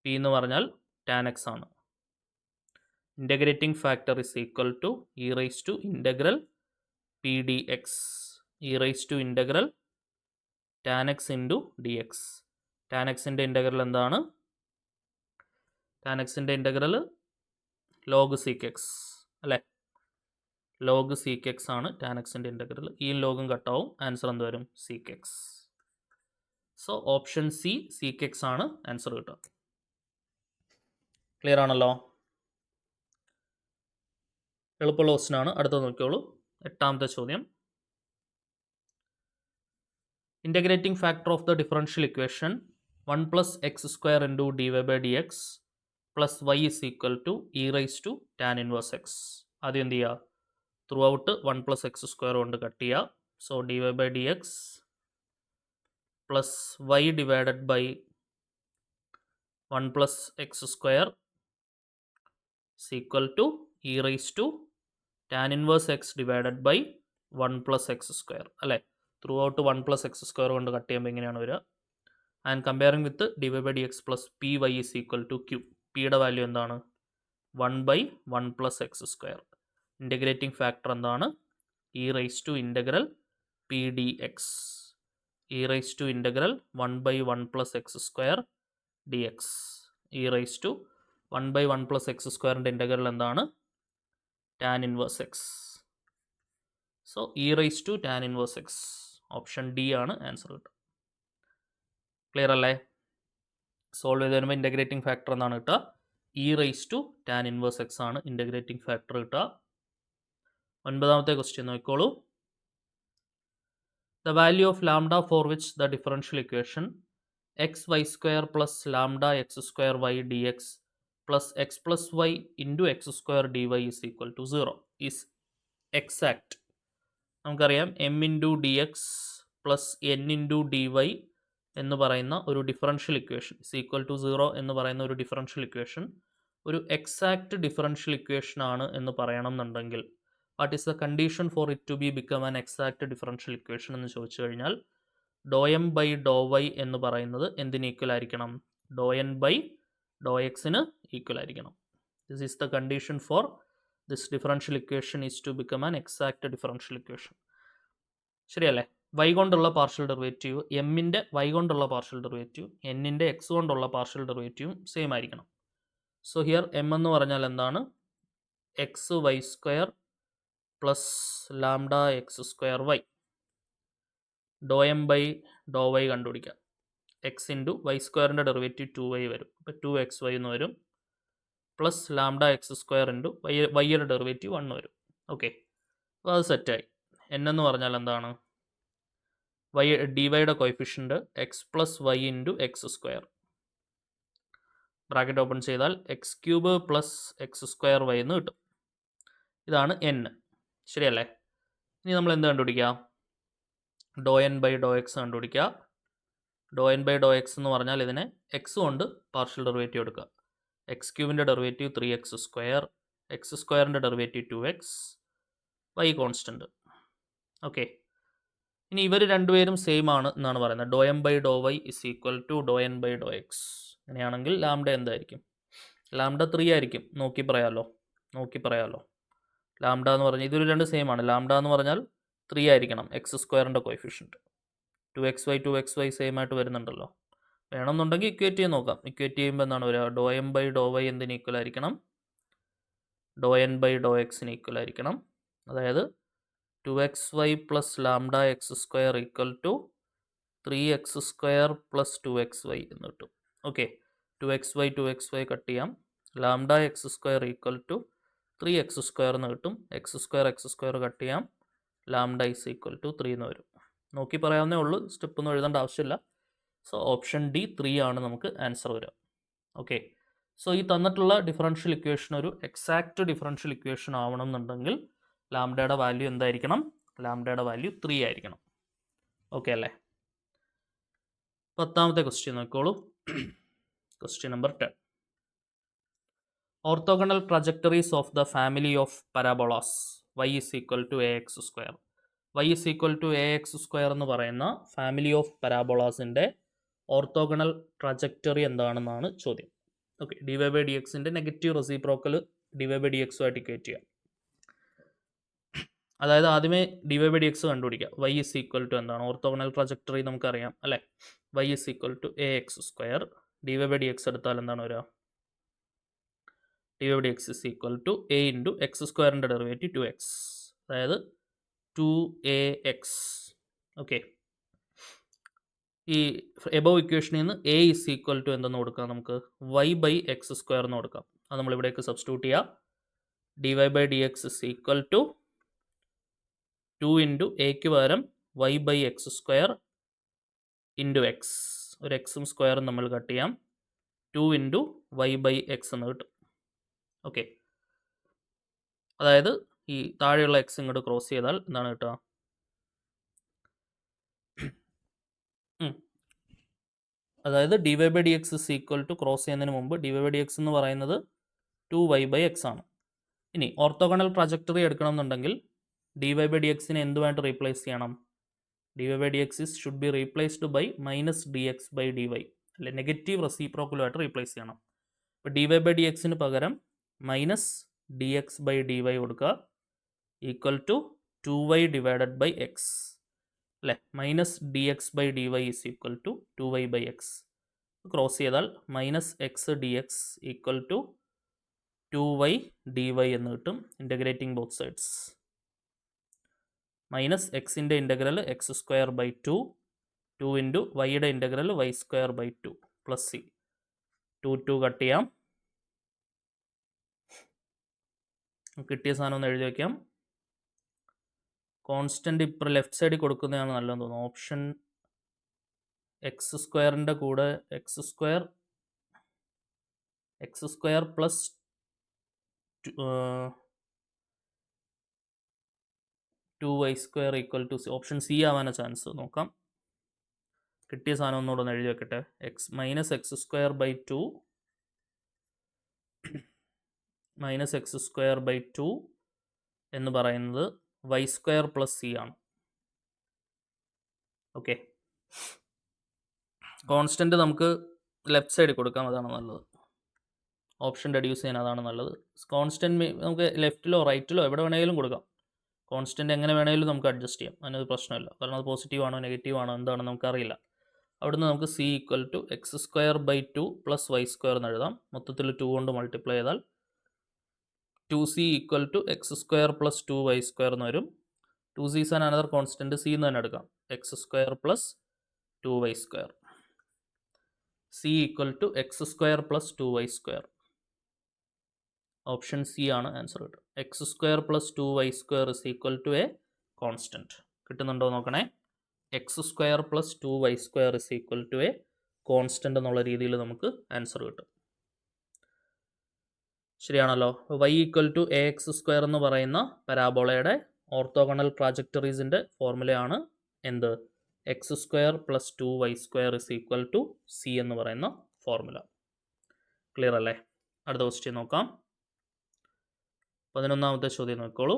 p എന്ന് പറഞ്ഞാൽ tan x ആണ്. Integrating factor is equal to e raised to integral p dx. e raised to integral tan x into dx. tan x ന്റെ integral എന്താണ്? tan x ന്റെ ഇന്റഗ്രൽ log sec x അല്ലേ? log sec x ആണ് tan x ന്റെ integral. ഈ ലോഗും കട്ടാവും. Answer എന്ത് വരും? sec x. So option C sec x ആണ് ആൻസർ കിട്ടുക. ക്ലിയർ ആണല്ലോ? എളുപ്പമുള്ള ക്വസ്റ്റ്യൻ ആണ്. അടുത്ത നോക്കിയോളൂ. 8ാമത്തെ ചോദ്യം. Integrating factor of the differential equation 1 plus x square into dy by dx plus y is equal to e raised to tan inverse x. ആദ്യം എന്ത് ചെയ്യുക? Through out 1 plus x square കൊണ്ട് cut ചെയ്യുക. So dy by dx plus y divided by 1 plus x square is equal to e raised to tan inverse x divided by 1 plus x square അല്ലേ? Through out 1 plus x square കൊണ്ട് cut ചെയ്യുമ്പോൾ ഇങ്ങനെയാണ് വരിക. And comparing with dy by dx plus py is equal to q. പിയുടെ value എന്താണ്? 1 by 1 plus x square. Integrating factor എന്താണ്? e raised to integral p dx. e raised to integral 1 by 1 plus x square dx. e raised to 1 by 1 plus x squareൻ്റെ integral എന്താണ്? tan inverse x. So e raised to tan inverse x. Option D ആണ് answer കിട്ടുക. Clear അല്ലേ? Solve ചെയ്ത് വരുമ്പോൾ integrating factor എന്നാണ് കിട്ടുക. e raised to tan inverse x ആണ് integrating factor കിട്ടുക. 9ാമത്തെ ക്വസ്റ്റ്യൻ നോക്കിക്കോളൂ. The value of lambda for which the differential equation x y square plus lambda x square y dx plus x plus y into x square dy is equal to 0 is exact. നമുക്കറിയാം m into dx plus n into dy എന്ന് പറയുന്ന ഒരു differential equation is equal to 0 എന്ന് പറയുന്ന ഒരു differential equation ഒരു exact differential equation ആണ് എന്ന് പറയണം എന്നുണ്ടെങ്കിൽ what is the condition for it to be become an exact differential equation എന്ന് ചോദിച്ചു കഴിഞ്ഞാൽ doe M by Dr y എന്ന് പറയുന്നത് എന്തിന് ഈക്വൽ ആയിരിക്കണം? ഡോ എൻ ബൈ ഡോ എക്സിന് ഈക്വൽ ആയിരിക്കണം. This is the condition for this differential equation is to become an exact differential equation. ശരിയല്ലേ? വൈ കൊണ്ടുള്ള പാർഷ്യൽ ഡെറിവേറ്റീവ്, എമ്മിൻ്റെ വൈ കൊണ്ടുള്ള പാർഷ്യൽ ഡെറിവേറ്റീവ്, എന്നിൻ്റെ എക്സ് കൊണ്ടുള്ള പാർഷ്യൽ ഡെറിവേറ്റീവും സെയിം ആയിരിക്കണം. സോ ഹിയർ എം എന്ന് പറഞ്ഞാൽ എന്താണ്? X y square plus lambda x square y. ഡോ എം ബൈ ഡോ വൈ കണ്ടുപിടിക്കാം. എക്സ് ഇൻറ്റു വൈ സ്ക്വയറിൻ്റെ ഡെറിവേറ്റീവ് 2y വരും. അപ്പോൾ 2xy എന്ന് വരും. Plus lambda x square into വൈയുടെ ഡെറിവേറ്റീവ് 1 വരും. ഓക്കെ, അപ്പോൾ അത് സെറ്റായി. എൻ എന്ന് പറഞ്ഞാൽ എന്താണ്? വൈ ഡി വൈയുടെ coefficient x plus y into x square. Bracket open ചെയ്താൽ x cube plus x square y എന്ന് കിട്ടും. ഇതാണ് എൻ. ശരിയല്ലേ? ഇനി നമ്മൾ എന്ത് കണ്ടുപിടിക്കുക? ഡോ എൻ ബൈ ഡോ എക്സ് കണ്ടുപിടിക്കുക. ഡോ എൻ ബൈ ഡോ എക്സ് എന്ന് പറഞ്ഞാൽ ഇതിനെ എക്സ് കൊണ്ട് പാർഷ്യൽ ഡെറിവേറ്റീവ് എടുക്കുക. എക്സ് ക്യൂബിൻ്റെ ഡെറിവേറ്റീവ് 3x സ്ക്വയർ, എക്സ് സ്ക്വയറിൻ്റെ derivative 2x, y constant. Okay, ഇനി ഇവർ രണ്ടുപേരും സെയിം ആണ് എന്നാണ് പറയുന്നത്. ഡോ M by Dr y is equal to doe N by Dr x. അങ്ങനെയാണെങ്കിൽ ലാംഡ എന്തായിരിക്കും? ലാംഡ 3 ആയിരിക്കും. നോക്കി പറയാമല്ലോ. ലാംഡ എന്ന് പറഞ്ഞാൽ ഇതൊരു രണ്ട് സെയിം ആണ്. ലാംഡ എന്ന് പറഞ്ഞാൽ 3 ആയിരിക്കണം. എക്സ് സ്ക്വയറിൻ്റെ കോയിഫിഷ്യൻറ്റ് 2xy സെയിം ആയിട്ട് വരുന്നുണ്ടല്ലോ. വേണമെന്നുണ്ടെങ്കിൽ ഇക്വേറ്റ് ചെയ്ത് നോക്കാം. ഇക്വേറ്റ് ചെയ്യുമ്പോൾ എന്താണ് വരിക? ഡോ എം ബൈ ഡോ വൈ എന്തിന് ഈക്വൽ ആയിരിക്കണം? ഡോ എൻ ബൈ ഡോ എക്സിന് ഈക്വൽ ആയിരിക്കണം. അതായത് 2xy plus lambda x square equal to 3x square plus 2xy എന്ന് കിട്ടും. ഓക്കെ, 2xy കട്ട് ചെയ്യാം. Lambda x square equal to 3x square എന്ന് കിട്ടും. എക്സ് സ്ക്വയർ കട്ട് ചെയ്യാം. ലാംഡ ഇസ് ഈക്വൽ ടു 3 എന്ന് വരും. നോക്കി പറയാവുന്നേ ഉള്ളൂ, സ്റ്റെപ്പൊന്നും എഴുതേണ്ട ആവശ്യമില്ല. സോ ഓപ്ഷൻ ഡി 3 ആണ് നമുക്ക് ആൻസർ വരിക. ഓക്കെ, സോ ഈ തന്നിട്ടുള്ള ഡിഫറൻഷ്യൽ ഇക്വേഷൻ ഒരു എക്സാക്റ്റ് ഡിഫറൻഷ്യൽ ഇക്വേഷൻ ആവണം എന്നുണ്ടെങ്കിൽ ലാംഡയുടെ വാല്യൂ എന്തായിരിക്കണം? ലാംഡയുടെ വാല്യൂ 3 ആയിരിക്കണം. ഓക്കെ അല്ലേ? 10ാമത്തെ ക്വസ്റ്റ്യൻ നോക്കിക്കോളൂ. Question number 10. Orthogonal trajectories of the family of parabolas y is equal to a x square. y is equal to a x square എന്ന് പറയുന്ന ഫാമിലി ഓഫ് പരാബോളാസിൻ്റെ ഓർത്തോഗണൽ ട്രജക്ടറി എന്താണെന്നാണ് ചോദ്യം. Okay, d y by d എക്സിൻ്റെ negative reciprocal d y by d എക്സുമായിട്ട് equate ചെയ്യാം. അതായത് ആദ്യമേ d y by d x കണ്ടുപിടിക്കുക. y ഈസ് ഈക്വൽ ടു എന്താണ് ഓർത്തോഗണൽ ട്രജക്ടറി നമുക്കറിയാം അല്ലേ. y is equal to a x square. D y by d x എടുത്താൽ എന്താണ് വരിക? D y by d x is equal to a into x സ്ക്വയറിൻ്റെ derivative 2x, അതായത് 2ax. Okay, ഈ above ഇക്വേഷനിൽ നിന്ന് എ ഇസ് ഈക്വൽ ടു എന്തെന്ന് കൊടുക്കാം നമുക്ക്? y ബൈ എക്സ് സ്ക്വയർ എന്ന് കൊടുക്കാം. അത് നമ്മളിവിടേക്ക് സബ്സ്റ്റിറ്റ്യൂട്ട് ചെയ്യാം. D y by d x is equal to 2 into എക്ക് പകരം y by x square into x, ഒരു എക്സും സ്ക്വയറും നമ്മൾ കട്ട് ചെയ്യാം, 2 ഇൻറ്റു y ബൈ എക്സ് എന്ന് കിട്ടും. ഓക്കെ, അതായത് ഈ താഴെയുള്ള എക്സ് ഇങ്ങോട്ട് ക്രോസ് ചെയ്താൽ എന്താണ് കിട്ടുക? അതായത് d y by d x is equal to cross ചെയ്യുന്നതിന് മുമ്പ് d y by d x എന്ന് പറയുന്നത് 2y ബൈ എക്സ് ആണ്. ഇനി ഓർത്തോഗണൽ ട്രജക്ടറി എടുക്കണം എന്നുണ്ടെങ്കിൽ ഡി വൈ ബൈ ഡി എക്സിനെ എന്തുമായിട്ട് റീപ്ലേസ് ചെയ്യണം? D y by d x should be replaced by minus d x by d y, അല്ലെ നെഗറ്റീവ് റെസിപ്രോക്കലുമായിട്ട് റീപ്ലേസ് ചെയ്യണം. ഇപ്പോൾ ഡി വൈ ബൈ ഡി എക്സിന് പകരം minus d x by d y കൊടുക്കുക, equal to 2y divided by x, അല്ലേ. Minus d x by d y is equal to 2y by x. Cross ചെയ്താൽ minus x d x equal to 2y d y എന്ന് കിട്ടും. Integrating both sides. Minus എക്സിൻ്റെ integral x square by 2, 2 into വൈയുടെ integral y square by 2 plus c. 2 cut ചെയ്യാം. കിട്ടിയ സാധനം ഒന്ന് എഴുതി വയ്ക്കാം. കോൺസ്റ്റൻറ്റ് ഇപ്പോൾ ലെഫ്റ്റ് സൈഡിൽ കൊടുക്കുന്നതാണ് നല്ലതെന്ന് തോന്നുന്നു. ഓപ്ഷൻ എക്സ് സ്ക്വയറിൻ്റെ കൂടെ x square plus 2y square equal to option c ആവാനാണ് ചാൻസ്. നോക്കാം. കിട്ടിയ സാധനം ഒന്നുകൂടെ ഒന്ന് എഴുതി വെക്കട്ടെ. Minus x square by 2 minus x square by 2 എന്ന് പറയുന്നത് വൈ സ്ക്വയർ പ്ലസ് സി ആണ്. ഓക്കെ, കോൺസ്റ്റൻറ്റ് നമുക്ക് ലെഫ്റ്റ് സൈഡിൽ കൊടുക്കാം, അതാണ് നല്ലത്. ഓപ്ഷൻ റെഡ്യൂസ് ചെയ്യാൻ അതാണ് നല്ലത്. കോൺസ്റ്റൻറ്റ് നമുക്ക് ലെഫ്റ്റിലോ റൈറ്റിലോ എവിടെ വേണമെങ്കിലും കൊടുക്കാം. കോൺസ്റ്റൻറ്റ് എങ്ങനെ വേണമെങ്കിലും നമുക്ക് അഡ്ജസ്റ്റ് ചെയ്യാം, അതിനൊരു പ്രശ്നമില്ല. കാരണം അത് പോസിറ്റീവ് ആണോ നെഗറ്റീവ് ആണോ എന്താണെന്ന് നമുക്കറിയില്ല. അവിടുന്ന് നമുക്ക് C equal to x square by 2 plus y square എന്ന് എഴുതാം. മൊത്തത്തിൽ 2 കൊണ്ട് മൾട്ടിപ്ലൈ ചെയ്താൽ 2c equal to x square plus 2y square എന്ന് വരും. 2c is an another constant, C എന്ന് തന്നെ എടുക്കാം. X square plus 2y square. C equal to x square plus 2y square. Option C ആണ് ആൻസർ കിട്ടും. X square plus 2y square is equal to a constant. കിട്ടുന്നുണ്ടോ നോക്കണേ. X square plus 2y square is equal to a constant എന്നുള്ള രീതിയിൽ നമുക്ക് answer കിട്ടും. ശരിയാണല്ലോ. y equal to a x square എന്ന് പറയുന്ന പരാബോളയുടെ ഓർത്തോഗണൽ ട്രാജക്ടറീസിൻ്റെ ഫോർമുലയാണ് എന്ത്? X square plus 2y square is equal to C എന്ന് പറയുന്ന ഫോർമുല. ക്ലിയർ അല്ലേ? അടുത്ത ക്വസ്റ്റ്യൻ നോക്കാം. 11ാമത്തെ ചോദ്യം നോക്കോളൂ.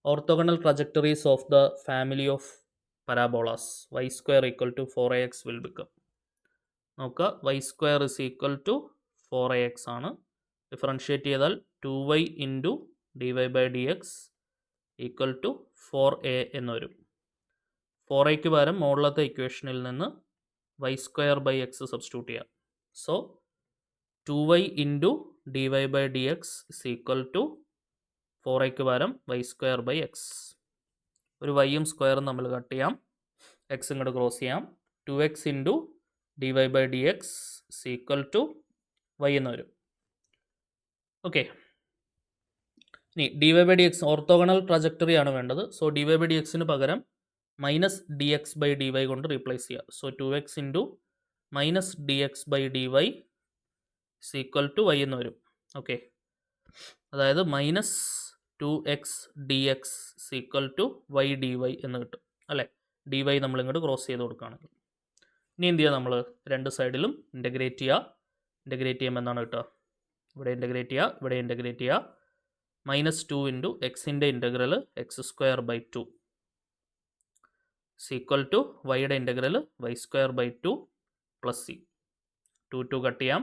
Orthogonal trajectories of the family of parabolas y square equal to 4ax will become. നോക്കുക, y square is equal to 4ax ആണ്. ഡിഫറൻഷ്യേറ്റ് ചെയ്താൽ 2y into d y by d x equal to 4a എന്ന് വരും. 4aക്ക് പകരം മുകളിലത്തെ ഇക്വേഷനിൽ നിന്ന് y square by x substitute ചെയ്യാം. So 2y into d y by d x is equal to 4aക്ക് പകരം y സ്ക്വയർ ബൈ എക്സ്. ഒരു വൈയും സ്ക്വയറും നമ്മൾ കട്ട് ചെയ്യാം, എക്സ് ഇങ്ങോട്ട് ക്രോസ് ചെയ്യാം. 2x into d y by d x is equal to y എന്ന് വരും. ഓക്കെ, ഇനി d y by d x orthogonal trajectory ആണ് വേണ്ടത്. So d y by d എക്സിന് പകരം minus d x by d y കൊണ്ട് replace ചെയ്യുക. So 2x into minus d x by d y is equal to y എന്ന് വരും. Okay, അതായത് minus 2x d x is equal to y d y എന്ന് കിട്ടും, അല്ലേ. D Y നമ്മളിങ്ങോട്ട് cross ചെയ്ത് കൊടുക്കുകയാണെങ്കിൽ ഇനി എന്ത് ചെയ്യുക? നമ്മൾ രണ്ട് സൈഡിലും ഇൻ്റഗ്രേറ്റ് ചെയ്യുക. ഇൻ്റഗ്രേറ്റ് ചെയ്യുമ്പോൾ എന്താണ് കിട്ടുക? ഇവിടെ ഇൻ്റഗ്രേറ്റ് ചെയ്യുക, ഇവിടെ ഇൻ്റഗ്രേറ്റ് ചെയ്യുക. -2 ഇൻറ്റു എക്സിൻ്റെ ഇൻ്റഗ്രൽ x²/2 ഈക്വൽ ടു വൈയുടെ integral y²/2 plus c. 2 cut ചെയ്യാം.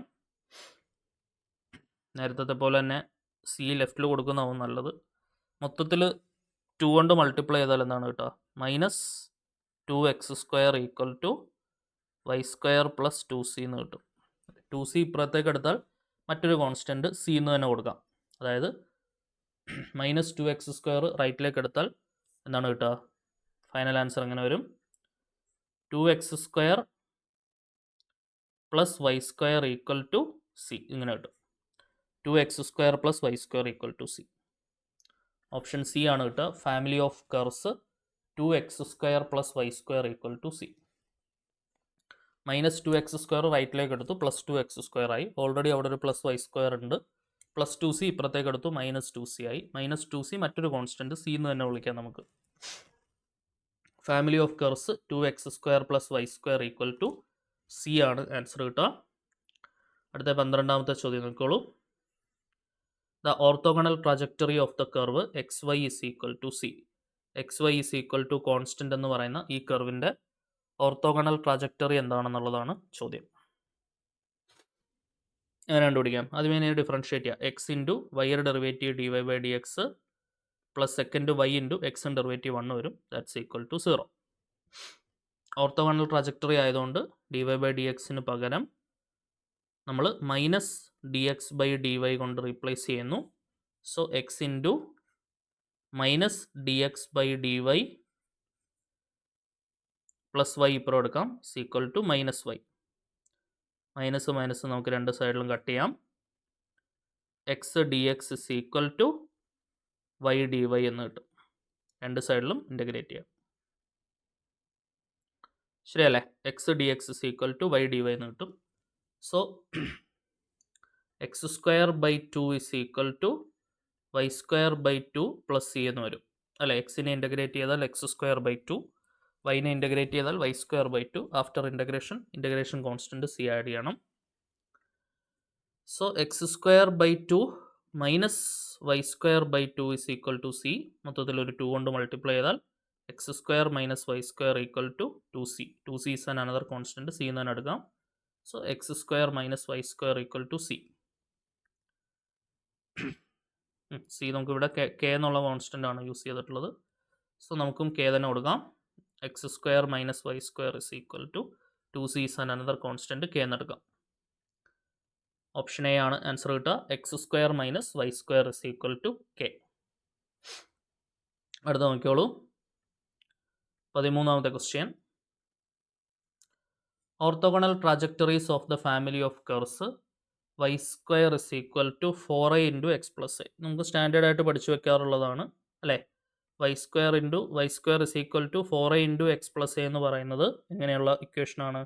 നേരത്തെ പോലെ തന്നെ c ലെഫ്റ്റിൽ കൊടുക്കുന്നതാവും നല്ലത്. മൊത്തത്തിൽ 2 കൊണ്ട് മൾട്ടിപ്ലൈ ചെയ്താൽ എന്താണ് കിട്ടുക? -2x² equal to y² plus 2c എന്ന് കിട്ടും. 2c ഇപ്പുറത്തേക്ക് എടുത്താൽ മറ്റൊരു കോൺസ്റ്റൻറ്റ് c എന്ന് തന്നെ കൊടുക്കാം. അതായത് -2x² റൈറ്റിലേക്ക് എടുത്താൽ എന്താണ് കിട്ടുക? ഫൈനൽ ആൻസർ എങ്ങനെ വരും? 2x² plus y² equal to c ഇങ്ങനെ കിട്ടും. 2x² plus y² equal to c. Option C ആണ് കിട്ടുക. Family of curves 2x² plus y² equal to c. -2x² റൈറ്റിലേക്ക് എടുത്തു, +2x² ആയി. ഓൾറെഡി അവിടെ ഒരു +y² ഉണ്ട്. +2c ഇപ്പുറത്തേക്ക് എടുത്തു, -2c ആയി. -2c മറ്റൊരു കോൺസ്റ്റൻറ്റ് c എന്ന് തന്നെ വിളിക്കാം നമുക്ക്. Family of curves 2x² plus y² equal to c ആണ് ആൻസർ കിട്ടുക. അടുത്ത 12ാമത്തെ ചോദ്യം നോക്കിക്കോളൂ. The orthogonal trajectory of the curve xy is equal to c. xy is equal to constant എന്ന് പറയുന്ന ഈ കർവിൻ്റെ ഓർത്തോഗണൽ ട്രാജക്ടറി എന്താണെന്നുള്ളതാണ് ചോദ്യം. എങ്ങനെ കണ്ടുപിടിക്കാം? ആദ്യമേ ഡിഫറൻഷ്യേറ്റ് ചെയ്യുക. x ഇൻറ്റു വൈയുടെ derivative dy/dx plus second y into എക്സിൻ്റെ ഡെറിവേറ്റീവ് 1 വരും. That's equal to 0. Orthogonal trajectory ആയതുകൊണ്ട് dy/dxന് പകരം നമ്മൾ -dx/dy കൊണ്ട് റീപ്ലേസ് ചെയ്യുന്നു. So x into -dx/dy plus y ഇപ്പുറം എടുക്കാം, ഈക്വൽ ടു -y. മൈനസ് നമുക്ക് രണ്ട് സൈഡിലും കട്ട് ചെയ്യാം. x dx is equal to y dy എന്ന് കിട്ടും. രണ്ട് സൈഡിലും ഇൻ്റഗ്രേറ്റ് ചെയ്യാം. ശരിയല്ലേ? x dx is equal to y dy എന്ന് കിട്ടും. So x²/2 is equal to y²/2 plus c എന്ന് വരും. അല്ലേ? എക്സിനെ ഇൻ്റഗ്രേറ്റ് ചെയ്താൽ x²/2, വൈനെ ഇൻ്റഗ്രേറ്റ് ചെയ്താൽ y²/2. After integration constant c add ചെയ്യണം. So x²/2 minus y²/2 is equal to c. മൊത്തത്തിൽ ഒരു 2 കൊണ്ട് മൾട്ടിപ്ലൈ ചെയ്താൽ x² minus y² equal to 2c. 2c is an another constant, c എന്ന് തന്നെ എടുക്കാം. So x² minus y² equal to c. c നമുക്കിവിടെ k എന്നുള്ള കോൺസ്റ്റൻ്റ് ആണ് യൂസ് ചെയ്തിട്ടുള്ളത്. സോ നമുക്കും k തന്നെ കൊടുക്കാം. x² minus y² is equal to 2c is an another constant, k എന്നെടുക്കാം. ഓപ്ഷൻ എ ആണ് ആൻസർ കിട്ടുക. x² minus y² is equal to k. അടുത്ത നോക്കിയോളൂ. 13ാമത്തെ question. Orthogonal trajectories of the family of curves y² is equal to 4a into x plus a. നമുക്ക് standard ആയിട്ട് പഠിച്ചു വെക്കാറുള്ളതാണ് അല്ലേ? y² into y² is equal to 4a into x plus a എന്ന് പറയുന്നത് എങ്ങനെയുള്ള ഇക്വേഷനാണ്?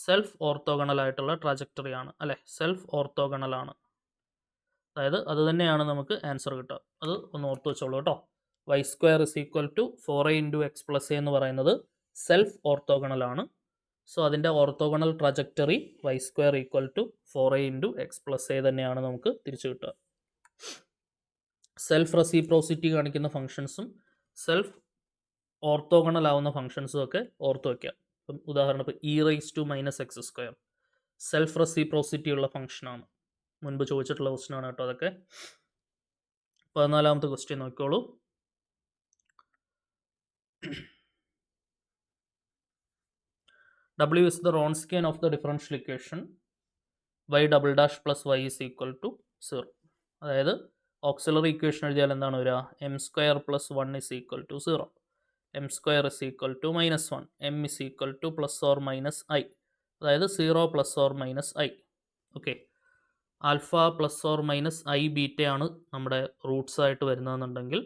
സെൽഫ് ഓർത്തോഗണൽ ആയിട്ടുള്ള ട്രാജക്ടറി ആണ് അല്ലേ? സെൽഫ് ഓർത്തോഗണൽ ആണ്. അതായത് അത് തന്നെയാണ് നമുക്ക് ആൻസർ കിട്ടുക. അത് ഒന്ന് ഓർത്ത് വെച്ചോളൂ കേട്ടോ. y² is equal to 4a into x plus a എന്ന് പറയുന്നത് സെൽഫ് ഓർത്തോഗണൽ ആണ്. സോ അതിൻ്റെ orthogonal trajectory y² equal to 4a into x plus a തന്നെയാണ് നമുക്ക് തിരിച്ചു കിട്ടുക. സെൽഫ് റെസിപ്രോസിറ്റി കാണിക്കുന്ന ഫംഗ്ഷൻസും സെൽഫ് ഓർത്തോഗണൽ ആവുന്ന ഫംഗ്ഷൻസും ഒക്കെ ഓർത്ത് വയ്ക്കുക. ഇപ്പം ഉദാഹരണത്തിന് e⁻⁻x² സെൽഫ് റെസിപ്രോസിറ്റി ഉള്ള ഫംഗ്ഷനാണ്. മുൻപ് ചോദിച്ചിട്ടുള്ള ക്വസ്റ്റ്യനാണ് കേട്ടോ അതൊക്കെ. 14ാമത്തെ ക്വസ്റ്റ്യൻ നോക്കിക്കോളൂ. W is the Wronskian of the differential equation y" plus y is equal to 0. അതായത് ഓക്സിലറി ഇക്വേഷൻ എഴുതിയാൽ എന്താണ് വരിക? m² plus 1 is equal to 0. m² is equal to -1. m is equal to plus or minus i. അതായത് 0 plus or minus i. Okay. Alpha plus or minus i ബീറ്റയാണ് നമ്മുടെ roots ആയിട്ട് വരുന്നതെന്നുണ്ടെങ്കിൽ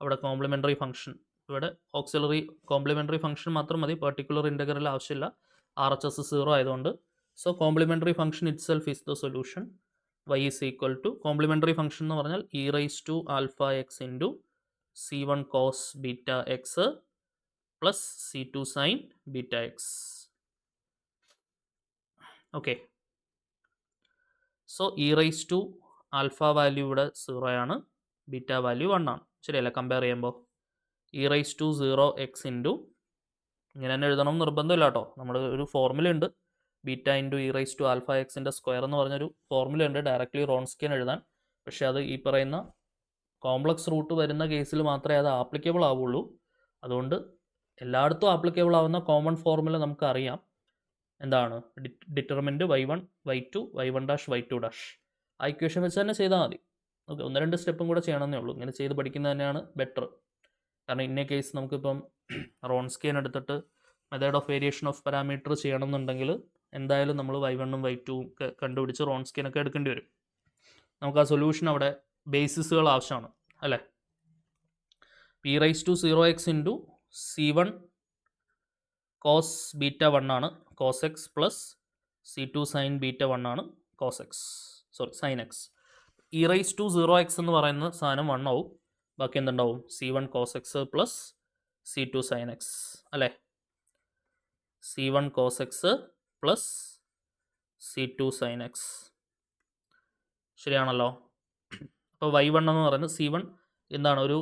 അവിടെ കോംപ്ലിമെൻ്ററി ഫംഗ്ഷൻ, ഇവിടെ ഓക്സിലറി കോംപ്ലിമെൻ്ററി ഫംഗ്ഷൻ മാത്രം മതി, particular integral ആവശ്യമില്ല. RHS 0 ആയതുകൊണ്ട്. So complementary function itself is the solution. y is equal to complementary function എന്ന് പറഞ്ഞാൽ e⁻⁴x into c1 cos beta x plus c2 sin beta x. Okay. So e raise to alpha value ഇവിടെ 0 ആണ്, beta value 1 ആണ്. ശരിയല്ലേ? Compare ചെയ്യുമ്പോൾ E raise to 0x into ഇങ്ങനെ തന്നെ എഴുതണം നിർബന്ധമില്ല കേട്ടോ. നമ്മൾ ഒരു ഫോർമുല ഉണ്ട്, beta into e raise to alpha എക്സിൻ്റെ സ്ക്വയർ എന്ന് പറഞ്ഞൊരു ഫോർമുല ഉണ്ട് ഡയറക്റ്റ്ലി റോൺസ്കിയൻ എഴുതാൻ. പക്ഷേ അത് ഈ പറയുന്ന കോംപ്ലക്സ് റൂട്ട് വരുന്ന കേസിൽ മാത്രമേ അത് ആപ്ലിക്കബിൾ ആവുള്ളൂ. അതുകൊണ്ട് എല്ലായിടത്തും ആപ്ലിക്കബിൾ ആവുന്ന കോമൺ ഫോർമുല നമുക്കറിയാം. എന്താണ്? Determinant y1 y2 y1 dash y2 dash. ആ ഇക്വേഷൻ വെച്ച് തന്നെ ചെയ്താൽ മതി. ഓക്കെ, 1-2 സ്റ്റെപ്പും കൂടെ ചെയ്യണമെന്നേ ഉള്ളൂ. ഇങ്ങനെ ചെയ്ത് പഠിക്കുന്നത് തന്നെയാണ് ബെറ്റർ. കാരണം ഇന്ന കേസ് നമുക്കിപ്പം റോൺസ്കിയൻ എടുത്തിട്ട് method of variation of parameter ചെയ്യണമെന്നുണ്ടെങ്കിൽ എന്തായാലും നമ്മൾ y1ഉം y2ഉം ഒക്കെ കണ്ടുപിടിച്ച് റോൺസ്കിയൻ ഒക്കെ എടുക്കേണ്ടി വരും. നമുക്ക് ആ സൊല്യൂഷൻ അവിടെ ബേസിസുകൾ ആവശ്യമാണ് അല്ലേ? P raise to 0x into C1 cos beta 1 ആണ് cos x plus C2 sine beta 1 ആണ് cos x, sorry sine x. E raise to 0x എന്ന് പറയുന്ന സാധനം 1 ആവും. ബാക്കി എന്തുണ്ടാവും? C1 cos x plus C2 sine x അല്ലേ? C1 cos x plus C2 sine x. ശരിയാണല്ലോ? അപ്പോൾ y1 എന്ന് പറയുന്നത് C1 എന്താണ്? ഒരു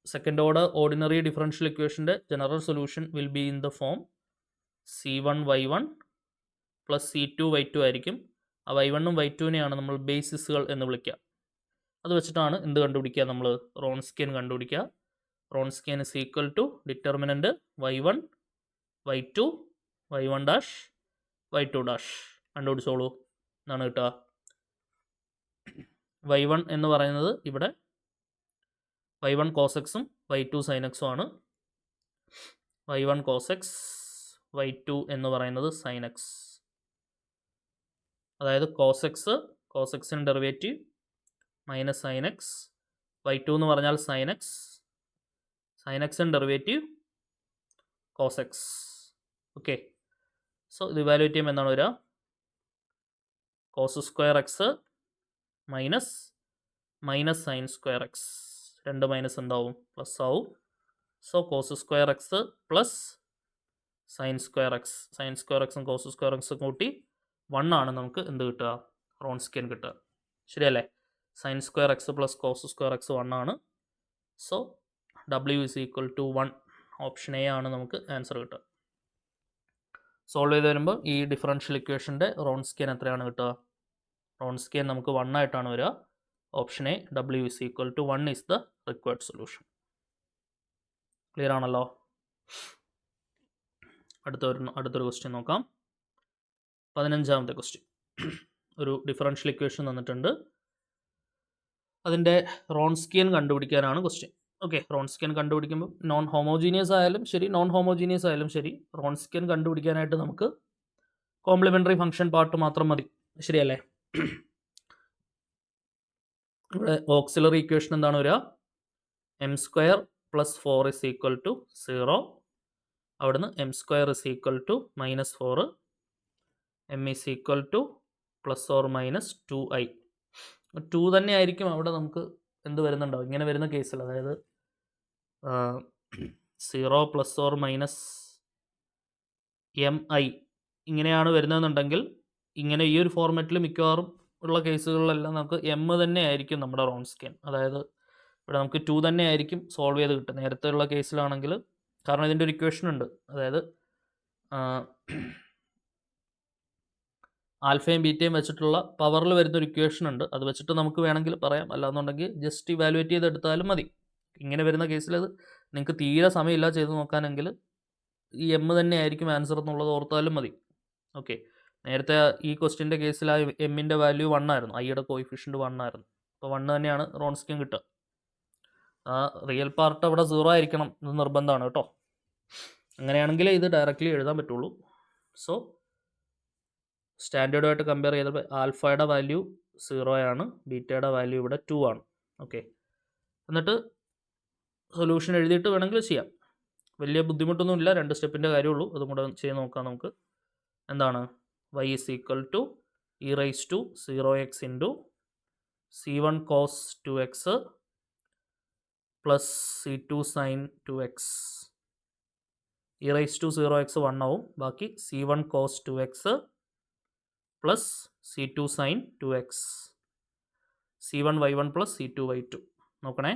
സെക്കൻഡ് ഓർഡർ ഓർഡിനറി ഡിഫറൻഷ്യൽ ഇക്വേഷൻ്റെ general solution will be in the form C1 y1 plus C2 y2 ആയിരിക്കും. ആ y1ഉം y2നെയാണ് നമ്മൾ ബേസിസുകൾ എന്ന് വിളിക്കുക. അത് വെച്ചിട്ടാണ് എന്ത് കണ്ടുപിടിക്കുക? നമ്മൾ റോൺസ്കിയൻ കണ്ടുപിടിക്കുക. Wronskian is equal to determinant y1 y2 y1 dash y2 dash കണ്ടുപിടിച്ചോളൂ. എന്നാണ് കിട്ടുക. y1 എന്ന് പറയുന്നത് ഇവിടെ y1 കോസ് എക്സും y2 സൈൻ എക്സും ആണ്. y1 കോസ് എക്സ് y2 എന്ന് പറയുന്നത് സൈൻ എക്സ്. അതായത് കോസ് എക്സിന് derivative minus sine x, y2 എന്ന് പറഞ്ഞാൽ സൈൻ എക്സിന് derivative cos x. Okay, so ഇത് ഇവാലുവേറ്റ് ചെയ്യുമ്പോൾ എന്താണ് വരിക? Cos square x minus sine square x. 2 minus എന്താവും? പ്ലസ് ആവും. So cos square x plus sine square എക്സും കോസ് സ്ക്വയർ എക്സും കൂട്ടി 1 ആണ് നമുക്ക് എന്ത് കിട്ടുക? റോൺസ്കിയൻ കിട്ടുക. ശരിയല്ലേ? Sine square x plus cos square x 1 ആണ്. So W is equal to 1. Option A ആണ് നമുക്ക് ആൻസർ കിട്ടുക. സോൾവ് ചെയ്ത് വരുമ്പോൾ ഈ ഡിഫറൻഷ്യൽ ഇക്വേഷൻ്റെ റോൺസ്കിയൻ എത്രയാണ് കിട്ടുക? റോൺസ്കിയൻ നമുക്ക് 1 ആയിട്ടാണ് വരിക. Option A W is equal to 1 is the required solution. Clear ആണല്ലോ? അടുത്തൊരു ക്വസ്റ്റ്യൻ നോക്കാം. 15ാമത്തെ ക്വസ്റ്റ്യൻ. ഒരു ഡിഫറൻഷ്യൽ ഇക്വേഷൻ തന്നിട്ടുണ്ട്, അതിൻ്റെ റോൺസ്കിയൻ കണ്ടുപിടിക്കാനാണ് ക്വസ്റ്റ്യൻ. ഓക്കെ, റോൺസ്കിയൻ കണ്ടുപിടിക്കുമ്പോൾ നോൺ ഹോമോജീനിയസ് ആയാലും ശരി റോൺസ്കിയൻ കണ്ടുപിടിക്കാനായിട്ട് നമുക്ക് കോംപ്ലിമെൻ്ററി ഫംഗ്ഷൻ പാർട്ട് മാത്രം മതി. ശരിയല്ലേ? ഇവിടെ ഓക്സിലറി ഇക്വേഷൻ എന്താണ് വരിക? m² plus 4 is equal to 0. അവിടുന്ന് m² is equal to -4, m is equal to plus or minus 2i. 2 തന്നെ ആയിരിക്കും അവിടെ നമുക്ക് എന്ത് വരുന്നുണ്ടാവും ഇങ്ങനെ വരുന്ന കേസിൽ. അതായത് 0 പ്ലസ് ഓർ മൈനസ് mi ഇങ്ങനെയാണ് വരുന്നതെന്നുണ്ടെങ്കിൽ ഇങ്ങനെ ഈ ഒരു ഫോർമാറ്റിൽ മിക്കവാറും ഉള്ള കേസുകളിലെല്ലാം നമുക്ക് m തന്നെ ആയിരിക്കും നമ്മുടെ റോൺസ്കിയൻ. അതായത് ഇവിടെ നമുക്ക് 2 തന്നെ ആയിരിക്കും സോൾവ് ചെയ്ത് കിട്ടുക. നേരത്തെ ഉള്ള കേസിലാണെങ്കിൽ, കാരണം ഇതിൻ്റെ ഒരു ഇക്വേഷൻ ഉണ്ട്, അതായത് ആൽഫയും ബീറ്റയും വെച്ചിട്ടുള്ള പവറിൽ വരുന്നൊരു ഇക്വേഷൻ ഉണ്ട്. അത് വെച്ചിട്ട് നമുക്ക് വേണമെങ്കിൽ പറയാം, അല്ലാന്നുണ്ടെങ്കിൽ ജസ്റ്റ് ഇവാലുവേറ്റ് ചെയ്തെടുത്താലും മതി. ഇങ്ങനെ വരുന്ന കേസിൽ അത് നിങ്ങൾക്ക് തീരെ സമയമില്ല ചെയ്ത് നോക്കാനെങ്കിൽ ഈ m തന്നെ ആയിരിക്കും ആൻസർ എന്നുള്ളത് ഓർത്താലും മതി. ഓക്കെ, നേരത്തെ ഈ ക്വസ്റ്റ്യൻ്റെ കേസിൽ ആ എമ്മിൻ്റെ വാല്യൂ 1 ആയിരുന്നു, ഐയുടെ കോയിഫിഷ്യൻറ്റ് 1 ആയിരുന്നു. അപ്പോൾ 1 തന്നെയാണ് റോൺസ്കിയൻ കിട്ടുക. ആ റിയൽ പാർട്ട് അവിടെ 0 ആയിരിക്കണം ഇത് നിർബന്ധമാണ് കേട്ടോ. അങ്ങനെയാണെങ്കിലേ ഇത് ഡയറക്റ്റ്ലി എഴുതാൻ പറ്റുള്ളൂ. സോ സ്റ്റാൻഡേർഡുമായിട്ട് കമ്പയർ ചെയ്തപ്പോൾ ആൽഫയുടെ വാല്യൂ 0 ആണ്, ബീറ്റയുടെ വാല്യൂ ഇവിടെ 2 ആണ്. ഓക്കെ, എന്നിട്ട് സൊല്യൂഷൻ എഴുതിയിട്ട് വേണമെങ്കിൽ ചെയ്യാം. വലിയ ബുദ്ധിമുട്ടൊന്നുമില്ല, 2 സ്റ്റെപ്പിൻ്റെ കാര്യമുള്ളൂ. അതും കൂടെ ചെയ്ത് നോക്കാം നമുക്ക്. എന്താണ്? y is equal to e raise to 0x into C1 cos 2x plus C2 sine 2x. E raise to 0x 1 ആവും. ബാക്കി C1 cos 2x plus C2 sin 2x, C1 y1 plus C2 y2. നോക്കണേ,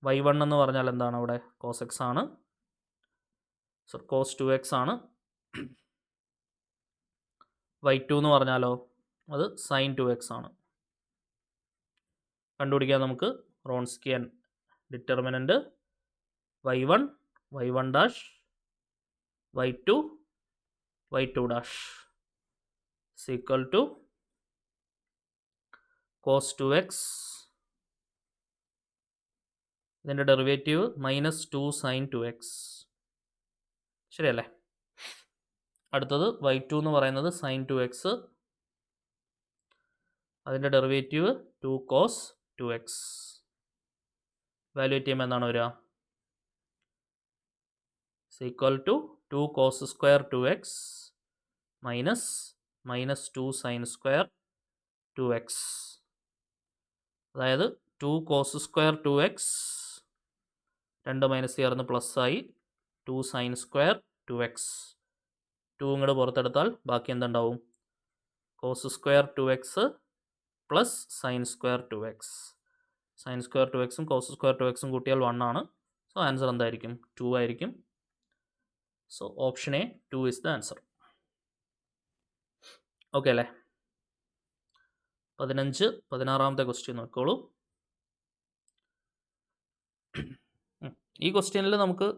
y1 എന്ന് പറഞ്ഞാൽ എന്താണ് അവിടെ? cos x ആണ്, cos 2x ആണ്. y2 എന്ന് പറഞ്ഞാലോ അത് sin 2x ആണ്. കണ്ടുപിടിക്കാൻ നമുക്ക് Wronskian determinant y1 y1 dash y2 y2 dash is equal to cos 2x, ഇതിൻ്റെ ഡെറിവേറ്റീവ് -2 sin 2x. ശരിയല്ലേ? അടുത്തത് y2 എന്ന് പറയുന്നത് sin 2x, അതിൻ്റെ ഡെറിവേറ്റീവ് 2 cos 2x. വാല്യൂറ്റ് ചെയ്യുമ്പോൾ എന്താണ് വരിക? is equal to 2 cos square 2x minus -2 sin square 2x. അതായത് 2 cos square 2x 2 മൈനസ് ചേർന്ന് പ്ലസ് ആയി 2 sin square 2x. 2 ഇങ്ങോട്ട് പുറത്തെടുത്താൽ ബാക്കി എന്തുണ്ടാവും? cos square 2x plus sin square 2x. sin square 2xും cos square 2xും കൂട്ടിയാൽ 1 ആണ്. സോ ആൻസർ എന്തായിരിക്കും? 2 ആയിരിക്കും. So option A 2 is the answer. Okay അല്ലേ? 16ാമത്തെ ക്വസ്റ്റ്യൻ നോക്കോളൂ. ഈ ക്വസ്റ്റ്യനിൽ നമുക്ക്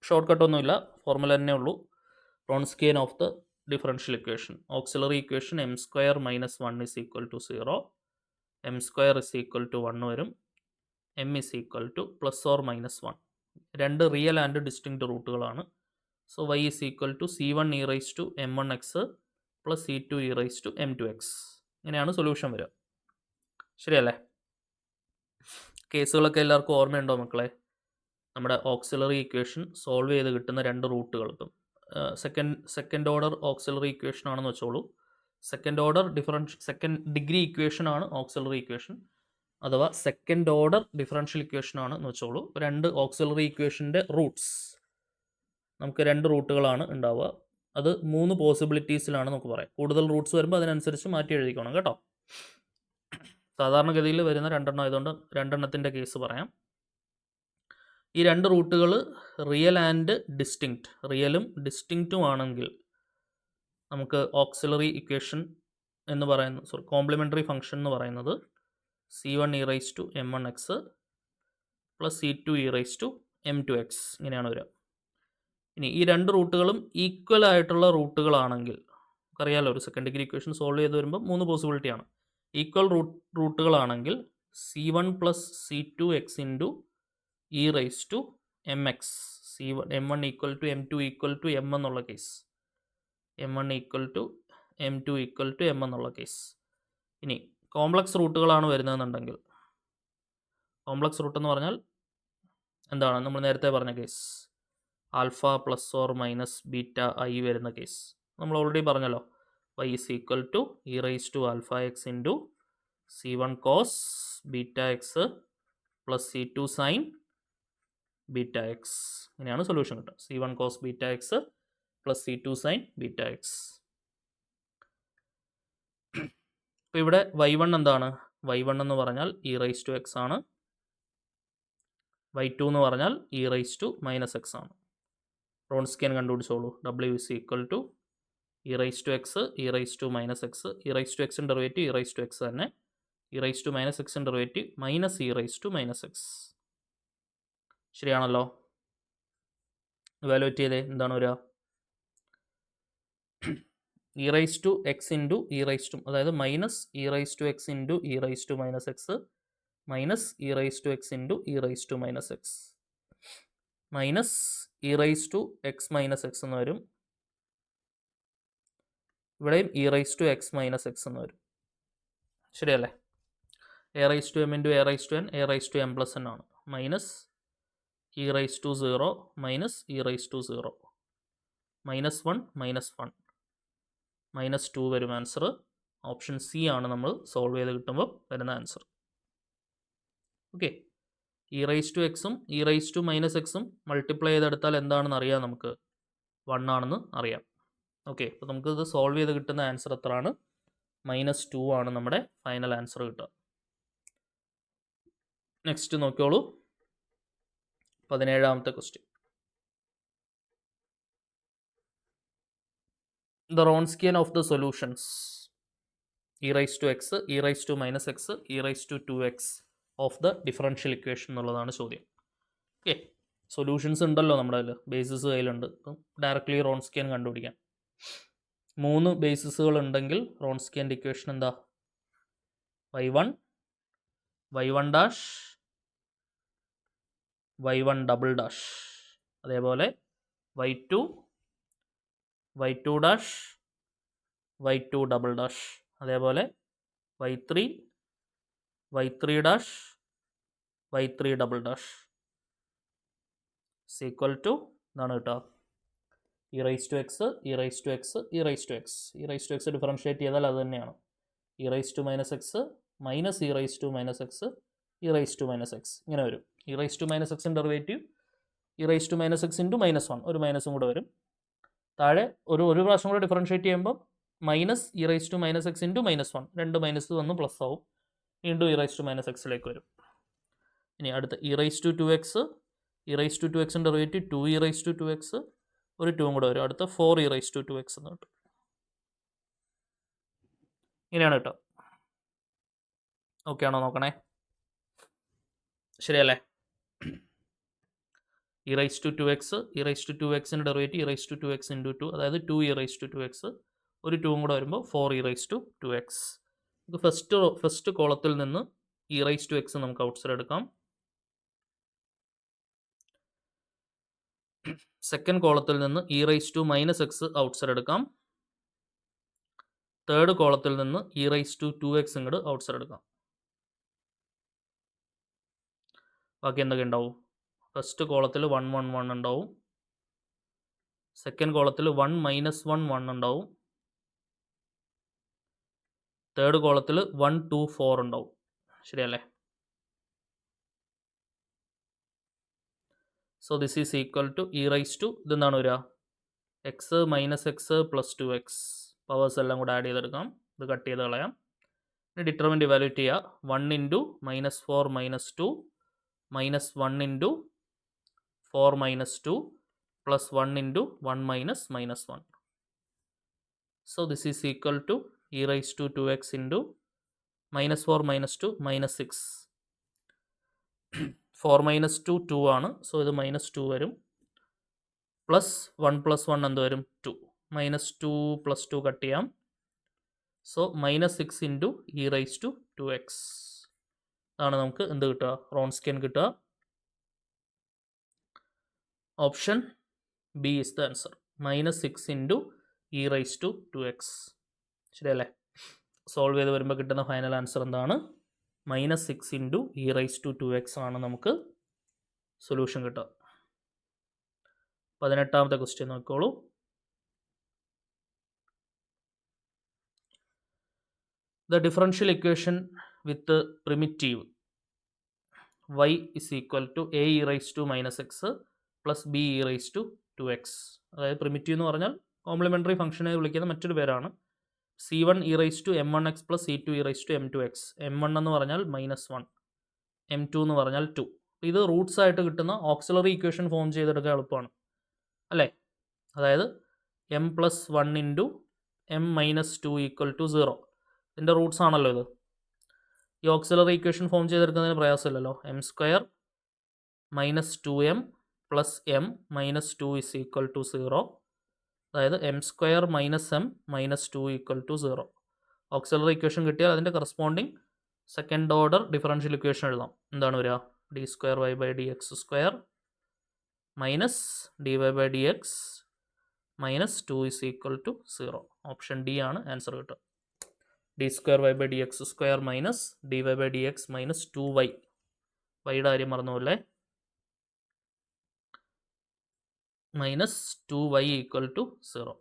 ഷോർട്ട് കട്ടൊന്നുമില്ല, ഫോർമുല തന്നെ ഉള്ളൂ. Wronskian of the differential equation, auxiliary equation m² - 1 is equal to 0, m² is equal to 1 വരും, m is equal to +or-1. രണ്ട് റിയൽ ആൻഡ് ഡിസ്റ്റിങ്ക്റ്റ് റൂട്ടുകളാണ്. So y is equal to c1 e raised to m1x plus c2 e raised to m2x. ഇങ്ങനെയാണ് solution വരിക. ശരിയല്ലേ? കേസുകളൊക്കെ എല്ലാവർക്കും ഓർമ്മയുണ്ടോ മക്കളെ? നമ്മുടെ ഓക്സിലറി ഇക്വേഷൻ സോൾവ് ചെയ്ത് കിട്ടുന്ന രണ്ട് റൂട്ടുകൾ, ഇപ്പം സെക്കൻഡ് ഓർഡർ ഓക്സിലറി ഇക്വേഷൻ ആണെന്ന് വെച്ചോളൂ. സെക്കൻഡ് ഡിഗ്രി ഇക്വേഷൻ ആണ് ഓക്സിലറി ഇക്വേഷൻ, അഥവാ സെക്കൻഡ് ഓർഡർ ഡിഫറൻഷ്യൽ ഇക്വേഷൻ ആണെന്ന് വെച്ചോളൂ. രണ്ട് ഓക്സിലറി ഇക്വേഷൻ്റെ റൂട്ട്സ്, നമുക്ക് രണ്ട് റൂട്ടുകളാണ് ഉണ്ടാവുക. അത് 3 പോസിബിലിറ്റീസിലാണ് നമുക്ക് പറയാം. കൂടുതൽ റൂട്ട്സ് വരുമ്പോൾ അതിനനുസരിച്ച് മാറ്റി എഴുതിക്കണം കേട്ടോ. സാധാരണഗതിയിൽ വരുന്ന 2 ആയതുകൊണ്ട് 2 കേസ് പറയാം. ഈ രണ്ട് റൂട്ടുകൾ റിയൽ ആൻഡ് ഡിസ്റ്റിങ്ക്റ്റ്, റിയലും ഡിസ്റ്റിങ്ക്റ്റും ആണെങ്കിൽ നമുക്ക് ഓക്സിലറി ഇക്വേഷൻ എന്ന് പറയുന്നത്, കോംപ്ലിമെൻ്ററി ഫംഗ്ഷൻ എന്ന് പറയുന്നത് c1 e raised to m1x plus c2 e raised to m2x ഇങ്ങനെയാണ് വരിക. ഇനി ഈ രണ്ട് റൂട്ടുകളും ഈക്വൽ ആയിട്ടുള്ള റൂട്ടുകളാണെങ്കിൽ, നമുക്കറിയാലോ ഒരു സെക്കൻഡ് ഡിഗ്രി ഇക്വേഷൻ സോൾവ് ചെയ്ത് വരുമ്പോൾ 3 പോസിബിലിറ്റിയാണ്. ഈക്വൽ റൂട്ടുകളാണെങ്കിൽ c1 plus c2 x into e raised to mx, m1 equal to m2 equal to m എന്നുള്ള case, m1 equal to m2 equal to m എന്നുള്ള കേസ്. ഇനി കോംപ്ലക്സ് റൂട്ടുകളാണ് വരുന്നതെന്നുണ്ടെങ്കിൽ, complex root എന്ന് പറഞ്ഞാൽ എന്താണ്? നമ്മൾ നേരത്തെ പറഞ്ഞ case, alpha plus or minus beta i വരുന്ന കേസ് നമ്മൾ ഓൾറെഡി പറഞ്ഞല്ലോ. y is equal to e raised to alpha x into c1 cos beta x plus c2 sin beta x. ഇങ്ങനെയാണ് സൊല്യൂഷൻ കിട്ടുക. c1 cos beta x plus c2 sin beta x. ഇപ്പോൾ ഇവിടെ y1 എന്താണ്? y1 എന്ന് പറഞ്ഞാൽ e raised to x ആണ്. y2 എന്ന് പറഞ്ഞാൽ e raised to -x ആണ്. Wronskian കണ്ടുപിടിച്ചോളൂ. w is equal to e raised to x, e raised to -x, e raised to x derivative e raised to x തന്നെ, e raised to -x derivative minus e raised to -x. ശരിയാണല്ലോ? Evaluate ചെയ്തേ, എന്താണ് വരിക? e raised to x into e raised to, അതായത് minus e raised to x into e raised to -x minus e raised to x into e raised to -x minus e raised to x - x എന്ന് വരും. ഇവിടെയും e raised to x - x എന്ന് വരും. ശരിയല്ലേ? a raised to m into a raised to n, a raised to m plus n ആണ്. Minus e raised to 0 minus e raised to 0, -1 -1 -2 വരും answer. Option C ആണ് നമ്മൾ solve ചെയ്ത് കിട്ടുമ്പോൾ വരുന്ന answer. Okay, e raised to xും e raised to -xും multiply ചെയ്തെടുത്താൽ എന്താണെന്ന് അറിയാം, നമുക്ക് 1 ആണെന്ന് അറിയാം. ഓക്കെ, അപ്പോൾ നമുക്കിത് സോൾവ് ചെയ്ത് കിട്ടുന്ന ആൻസർ എത്രയാണ്? -2 ആണ് നമ്മുടെ ഫൈനൽ ആൻസർ കിട്ടുക. നെക്സ്റ്റ് നോക്കിയോളൂ, 17ാമത്തെ question. The Wronskian of the solutions e raised to x, e raised to minus x, e raised to 2x of the differential equation എന്നുള്ളതാണ് ചോദ്യം. ഓക്കെ, സൊല്യൂഷൻസ് ഉണ്ടല്ലോ നമ്മുടെ കയ്യിൽ, ബേസിസ് കയ്യിലുണ്ട്. അപ്പം ഡയറക്റ്റ്ലി റോൺസ്കിയൻ കണ്ടുപിടിക്കാം. 3 ബേസിസുകൾ ഉണ്ടെങ്കിൽ റോൺസ്കിയൻ്റെ ഇക്വേഷൻ എന്താ? y1 y1 dash y1 double dash, അതേപോലെ y2 y2 dash y2 double dash, അതേപോലെ y3 y3 dash y3 double dash equal to എന്താണ് കിട്ടുക? e raised to x, e raised to x, e raised to x. e raised to x differentiate ചെയ്താൽ അത് തന്നെയാണ് e raised to minus x minus e raised to minus x, e raised to minus x ഇങ്ങനെ വരും. e raised to minus x derivative e raised to minus x into -1, ഒരു മൈനസും കൂടെ വരും. താഴെ ഒരു പ്രാവശ്യം കൂടെ ഡിഫറൻഷ്യേറ്റ് ചെയ്യുമ്പോൾ minus e raised to minus x into -1, 2 minus വന്ന് പ്ലസ് ആവും, വീണ്ടും e raised to minus x വരും. ഇനി അടുത്ത e raised to 2x, e raised to 2x derivative 2e raised to 2x, ഒരു 2 കൂടെ വരും. അടുത്ത 4e raised to 2x എന്ന് കിട്ടും. ഇങ്ങനെയാണ് കേട്ടോ. ഓക്കെ ആണോ നോക്കണേ? ശരിയല്ലേ? e raised to 2x, e raised to 2x derivative e raised to 2x into 2, അതായത് 2e raised to 2x, ഒരു 2 കൂടെ വരുമ്പോൾ 4e raised to 2x. First കോളത്തിൽ നിന്ന് e raised to x നമുക്ക് ഔട്ട്സൈഡ് എടുക്കാം. സെക്കൻഡ് കോളത്തിൽ നിന്ന് e raised to minus x outside എടുക്കാം. തേർഡ് കോളത്തിൽ നിന്ന് e raised to 2x ഇങ്ങോട്ട് ഔട്ട്സൈഡ് എടുക്കാം. ബാക്കി എന്തൊക്കെ ഉണ്ടാവും? ഫസ്റ്റ് കോളത്തിൽ 1 1 1 ഉണ്ടാവും, സെക്കൻഡ് കോളത്തിൽ 1 -1 1 ഉണ്ടാവും, തേർഡ് കോളത്തിൽ 1 2 4 ഉണ്ടാവും. ശരിയല്ലേ? So this is equal to e raised to ഇതെന്താണ് വരിക? x minus x plus 2x, powers എല്ലാം കൂടെ ആഡ് ചെയ്തെടുക്കാം. ഇത് കട്ട് ചെയ്ത് കളയാം. ഇനി ഡിറ്റർമിൻ്റ് ഇവാലുവേറ്റ് ചെയ്യുക. 1 into -4 -2 -1 into 4 -2 plus 1 into 1 minus -1. So this is equal to e raised to 2x into -4 -2 -6. 4 -2 2 ആണ്, സോ ഇത് -2 വരും. പ്ലസ് 1 + 1 എന്ത് വരും? 2. -2 + 2 കട്ട് ചെയ്യാം. So -6 into e raised to 2x ആണ് നമുക്ക് എന്ത് കിട്ടുക? റോൺസ്കിയൻ കിട്ടുക. Option B is the answer. -6 into e raised to 2x. ശരിയല്ലേ? സോൾവ് ചെയ്ത് വരുമ്പോൾ കിട്ടുന്ന ഫൈനൽ ആൻസർ എന്താണ്? -6 into e raised to 2x ആണ് നമുക്ക് സൊല്യൂഷൻ കിട്ടുക. 18ാമത്തെ ക്വസ്റ്റ്യൻ നോക്കിക്കോളൂ. The differential equation with the primitive y is equal to a e raised to minus x plus b e raised to 2x. അതായത് primitive എന്ന് പറഞ്ഞാൽ complimentary ഫംഗ്ഷനെ വിളിക്കുന്ന മറ്റൊരു പേരാണ്. c1 e raised to m1x plus c2 e raised to m2x. m1 എന്ന് പറഞ്ഞാൽ -1, m2 എന്ന് പറഞ്ഞാൽ 2. ഇത് റൂട്ട്സ് ആയിട്ട് കിട്ടുന്ന ഓക്സിലറി ഇക്വേഷൻ ഫോം ചെയ്തെടുക്കാൻ എളുപ്പമാണ് അല്ലേ? അതായത് m + 1 ഇൻറ്റു m - 2 = 0. ഇതിൻ്റെ റൂട്ട്സ് ആണല്ലോ ഇത്. ഈ ഓക്സിലറി ഇക്വേഷൻ ഫോം ചെയ്തെടുക്കുന്നതിന് പ്രയാസമില്ലല്ലോ. m² - 2m + m - 2 = 0. അതായത് m² - m - 2 = 0. ഓക്സിലറി ഇക്വേഷൻ കിട്ടിയാൽ അതിൻ്റെ corresponding second order differential equation എഴുതാം. എന്താണ് വരിക? d²y/dx² minus dy/dx -2 = 0. Option D ആണ് ആൻസർ കിട്ടുക. d²y/dx² minus dy/dx -2y. വൈയുടെ കാര്യം മറന്നുപോലെ. -2y = 0.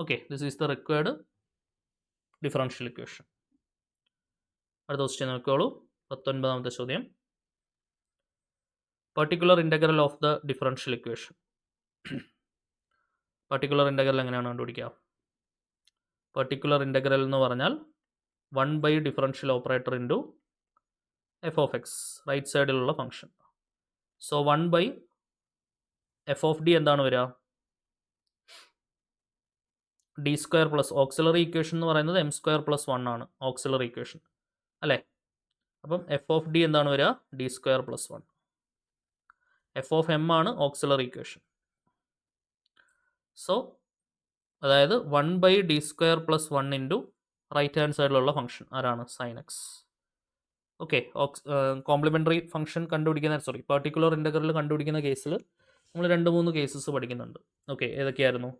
Okay, this is the required differential equation. അടുത്ത ക്വസ്റ്റ്യൻ നോക്കിക്കോളൂ. 19ാമത്തെ ചോദ്യം. Particular integral of the differential equation. Particular integral എങ്ങനെയാണ് കണ്ടുപിടിക്കുക? പർട്ടിക്കുലർ ഇൻ്റഗ്രൽ എന്ന് പറഞ്ഞാൽ 1 by differential operator into F of x, right സൈഡിലുള്ള function. So 1 by F of D എന്താണ് വരിക? D square plus auxiliary equation എന്ന് പറയുന്നത് എം സ്ക്വയർ പ്ലസ് 1 ആണ് ഓക്സിലറി ഇക്വേഷൻ അല്ലേ? അപ്പം എഫ് ഓഫ് ഡി എന്താണ് വരിക? D square plus 1. F of m ആണ് ഓക്സിലറി ഇക്വേഷൻ. സോ അതായത് 1 by d square plus 1 into right hand സൈഡിലുള്ള ഫംഗ്ഷൻ ആരാണ്? Sine x. Okay, complementary function കണ്ടുപിടിക്കുന്ന പർട്ടിക്കുലർ ഇൻ്റഗ്രൽ കണ്ടുപിടിക്കുന്ന കേസിൽ നമ്മൾ 2-3 കേസസ് പഠിക്കുന്നുണ്ട്. ഓക്കെ, ഏതൊക്കെയായിരുന്നു?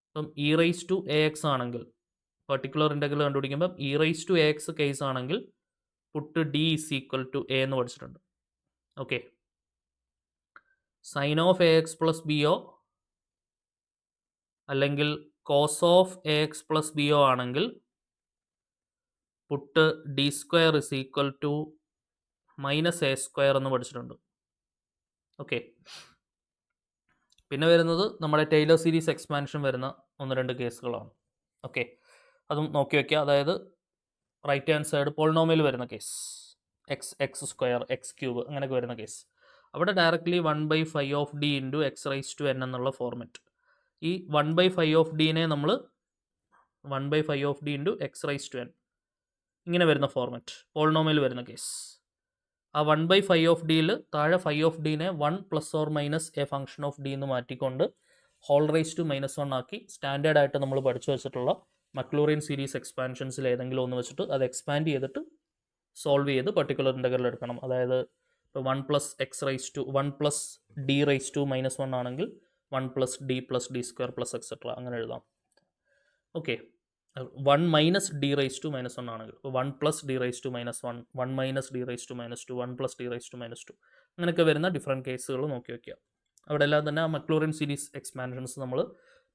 ഇപ്പം e raise to a x ആണെങ്കിൽ പർട്ടിക്കുലർ ഇൻ്റഗ്രൽ കണ്ടുപിടിക്കുമ്പം e raise to a x case ആണെങ്കിൽ put d is equal to a എന്ന് പഠിച്ചിട്ടുണ്ട്. Okay, sign of a x plus b ഒ അല്ലെങ്കിൽ cos of a x plus b ഒ ആണെങ്കിൽ put d square is equal to minus A square എന്ന് പഠിച്ചിട്ടുണ്ട്. Okay, പിന്നെ വരുന്നത് നമ്മുടെ ടൈലർ സീരീസ് എക്സ്പാൻഷൻ വരുന്ന 1-2 കേസുകളാണ്. ഓക്കെ, അതും നോക്കി വയ്ക്കുക. അതായത് റൈറ്റ് ഹാൻഡ് സൈഡ് പോളിനോമിയൽ വരുന്ന case, x square x cube അങ്ങനെയൊക്കെ വരുന്ന കേസ്, അവിടെ directly 1/5 of D into x raise to n എന്നുള്ള ഫോർമാറ്റ്. ഈ 1/5 ഓഫ് ഡിനെ നമ്മൾ 1/5 of D into x raise to n ഇങ്ങനെ വരുന്ന ഫോർമാറ്റ് പോളിനോമിയൽ വരുന്ന കേസ്. ആ 1/5 ഓഫ് ഡിയിൽ താഴെ 5 ഓഫ് ഡിനെ 1 plus or minus a function of d എന്ന് മാറ്റിക്കൊണ്ട് ഹോൾ റൈസ് ടു -1 ആക്കി സ്റ്റാൻഡേർഡ് ആയിട്ട് നമ്മൾ പഠിച്ചു വെച്ചിട്ടുള്ള മക്ലൂറിയൻ സീരീസ് എക്സ്പാൻഷൻസിൽ ഏതെങ്കിലും ഒന്ന് വെച്ചിട്ട് അത് എക്സ്പാൻഡ് ചെയ്തിട്ട് സോൾവ് ചെയ്ത് പർട്ടിക്കുലർ ഇൻ്റഗ്രൽ എടുക്കണം. അതായത് ഇപ്പോൾ 1 പ്ലസ് ഡി റൈസ് ടു -1 ആണെങ്കിൽ 1 plus D square plus etcetera അങ്ങനെ എഴുതാം. Okay, 1 minus D raise to -1 ആണെങ്കിൽ 1 plus D raise to -1, 1 minus D raise to -2, 1 plus D raise to -2 അങ്ങനെയൊക്കെ വരുന്ന ഡിഫറെൻറ്റ് കേസുകൾ നോക്കി വയ്ക്കുക. അവിടെ എല്ലാം തന്നെ ആ മക്ലൂറിയൻ സീരീസ് എക്സ്പാൻഷൻസ് നമ്മൾ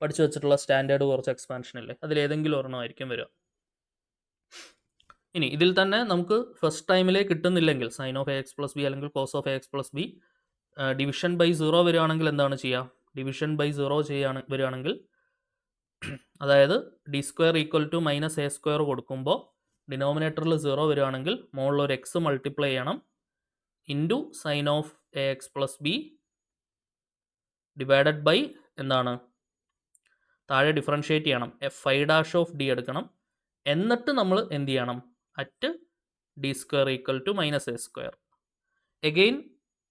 പഠിച്ചു വെച്ചിട്ടുള്ള സ്റ്റാൻഡേർഡ് കുറച്ച് എക്സ്പാൻഷൻ ഇല്ലേ, അതിലേതെങ്കിലും ഒരെണ്ണമായിരിക്കും വരിക. ഇനി ഇതിൽ തന്നെ നമുക്ക് ഫസ്റ്റ് ടൈമിലേ കിട്ടുന്നില്ലെങ്കിൽ sine of a x plus b അല്ലെങ്കിൽ cos of a x plus b division by 0 വരികയാണെങ്കിൽ എന്താണ് ചെയ്യുക? ഡിവിഷൻ ബൈ 0 വരികയാണെങ്കിൽ അതായത് d square equal to minus A square കൊടുക്കുമ്പോൾ ഡിനോമിനേറ്ററിൽ 0 വരികയാണെങ്കിൽ മുകളിൽ ഒരു എക്സ് മൾട്ടിപ്ലൈ ചെയ്യണം into sine of a x plus b divided by എന്താണ്? താഴെ ഡിഫറൻഷ്യേറ്റ് ചെയ്യണം, ഫൈ ഡാഷ് ഓഫ് ഡി എടുക്കണം. എന്നിട്ട് നമ്മൾ എന്ത് ചെയ്യണം? At D square equal to minus A square. Again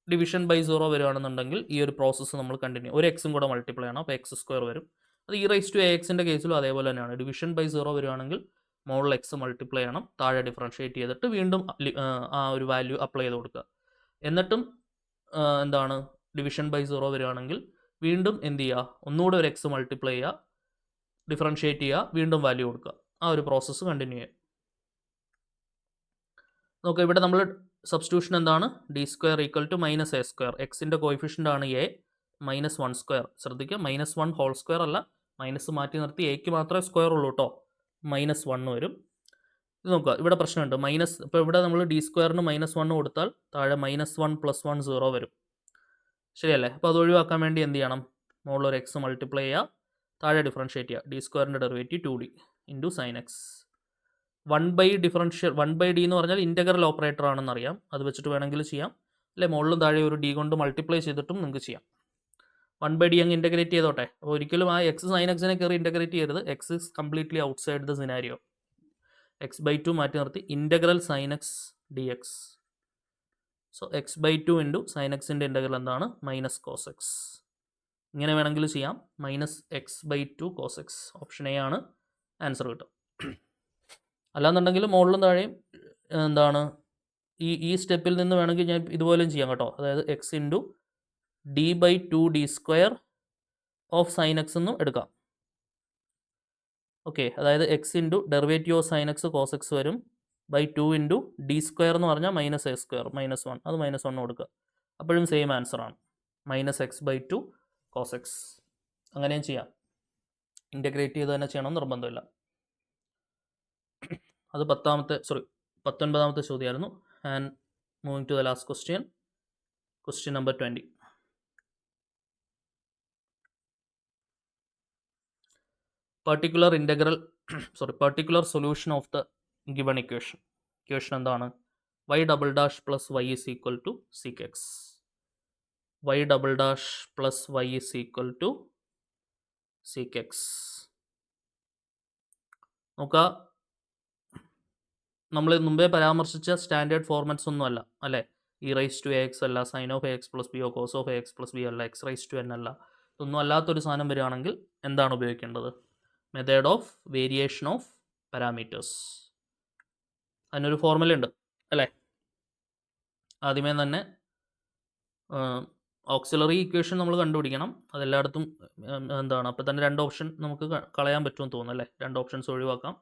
division by 0 വരികയാണെന്നുണ്ടെങ്കിൽ ഈ ഒരു പ്രോസസ്സ് നമ്മൾ കണ്ടിന്യൂ, ഒരു എക്സും കൂടെ മൾട്ടിപ്ലൈ ചെയ്യണം, അപ്പോൾ എക്സ് സ്ക്വയർ വരും. അത് ഇ റൈസ് ടു എ എക്സിൻ്റെ കേസിലും അതേപോലെ തന്നെയാണ്. ഡിവിഷൻ ബൈ 0 വരികയാണെങ്കിൽ മുകളിൽ എക്സ് മൾട്ടിപ്ലൈ ചെയ്യണം, താഴെ ഡിഫറൻഷ്യേറ്റ് ചെയ്തിട്ട് വീണ്ടും ആ ഒരു വാല്യൂ അപ്ലൈ ചെയ്ത് കൊടുക്കുക. എന്നിട്ടും എന്താണ്? ഡിവിഷൻ ബൈ 0 വരികയാണെങ്കിൽ വീണ്ടും എന്ത് ചെയ്യുക? ഒന്നുകൂടെ ഒരു എക്സ് മൾട്ടിപ്ലൈ ചെയ്യുക, ഡിഫറൻഷ്യേറ്റ് ചെയ്യുക, വീണ്ടും വാല്യൂ കൊടുക്കുക. ആ ഒരു പ്രോസസ്സ് കണ്ടിന്യൂ ചെയ്യുക. നോക്കുക, ഇവിടെ നമ്മൾ സബ്സ്റ്റിറ്റ്യൂഷൻ എന്താണ്? D square equal to minus A square. എക്സിൻ്റെ കോയിഫിഷ്യൻ്റ് ആണ് എ, -1 സ്ക്വയർ. ശ്രദ്ധിക്കുക, -1 ഹോൾ സ്ക്വയർ അല്ല, മൈനസ് മാറ്റി നിർത്തി എക്ക് മാത്രമേ സ്ക്വയർ ഉള്ളൂ കേട്ടോ, -1 വരും. ഇത് നോക്കുക, ഇവിടെ പ്രശ്നമുണ്ട്. ഇപ്പോൾ ഇവിടെ നമ്മൾ ഡി സ്ക്വയറിന് -1 കൊടുത്താൽ താഴെ -1 + 1 0 വരും, ശരിയല്ലേ? അപ്പോൾ അത് ഒഴിവാക്കാൻ വേണ്ടി എന്ത് ചെയ്യണം? മുകളിൽ ഒരു എക്സ് മൾട്ടിപ്ലൈ ചെയ്യുക, താഴെ ഡിഫറൻഷ്യേറ്റ് ചെയ്യുക. ഡി സ്ക്വയറിൻ്റെ derivative 2d into sine X. 1/d എന്ന് പറഞ്ഞാൽ ഇൻ്റഗ്രൽ ഓപ്പറേറ്റർ ആണെന്ന് അറിയാം, അത് വെച്ചിട്ട് വേണമെങ്കിൽ ചെയ്യാം, അല്ലെ മുകളിലും താഴെ ഒരു ഡി കൊണ്ട് മൾട്ടിപ്ലൈ ചെയ്തിട്ടും നിങ്ങൾക്ക് ചെയ്യാം. 1/d അങ്ങ് ഇൻ്റഗ്രേറ്റ് ചെയ്തോട്ടെ. അപ്പോൾ ഒരിക്കലും ആ എക്സ് സൈൻ എക്സിനെ കയറി ഇൻ്റഗ്രേറ്റ് ചെയ്യരുത്. X is completely outside the scenario. x/2 മാറ്റി നിർത്തി integral sine x d x. So x/2 into sine എക്സിൻ്റെ ഇൻ്റഗ്രൽ എന്താണ്? Minus cos x. ഇങ്ങനെ വേണമെങ്കിൽ ചെയ്യാം, -x/2 cos x. Option A ആണ് ആൻസർ കിട്ടും. അല്ലാന്നുണ്ടെങ്കിൽ മുകളിലും താഴെയും എന്താണ് ഈ സ്റ്റെപ്പിൽ നിന്ന് വേണമെങ്കിൽ ഞാൻ ഇതുപോലെയും ചെയ്യാം കേട്ടോ. അതായത് x into d/2 d square of sine x എന്നും എടുക്കാം. ഓക്കെ, അതായത് x into derivative of sine x cos x വരും, /2 ഇൻറ്റു ഡി സ്ക്വയർ എന്ന് പറഞ്ഞാൽ -a സ്ക്വയർ, -1, അത് -1 കൊടുക്കുക. അപ്പോഴും സെയിം ആൻസർ ആണ്, -x/2 cos x. അങ്ങനെയും ചെയ്യാം, ഇൻ്റഗ്രേറ്റ് ചെയ്ത് തന്നെ ചെയ്യണം നിർബന്ധമില്ല. അത് 19ാമത്തെ ചോദ്യമായിരുന്നു. And moving to the last question number 20. particular integral particular solution of the given equation എന്താണ് y double dash plus y is equal to sec x, y double dash plus y is equal to sec x. നോക്കുക, നമ്മൾ മുമ്പേ പരാമർശിച്ച standard formats ഒന്നും അല്ല അല്ലേ. E raise to a x അല്ല, sine of a x plus b, cos of a x plus b അല്ല, x raise to n അല്ല. ഇതൊന്നും അല്ലാത്തൊരു സാധനം വരികയാണെങ്കിൽ എന്താണ് ഉപയോഗിക്കേണ്ടത്? Method of variation of parameters. അതിനൊരു ഫോർമുല ഉണ്ട് അല്ലേ. ആദ്യമേ തന്നെ ഓക്സിലറി ഇക്വേഷൻ നമ്മൾ കണ്ടുപിടിക്കണം. അതെല്ലായിടത്തും എന്താണ്, അപ്പോൾ തന്നെ 2 ഓപ്ഷൻ നമുക്ക് കളയാൻ പറ്റുമെന്ന് തോന്നുന്നു അല്ലേ. 2 ഓപ്ഷൻസ് ഒഴിവാക്കാം.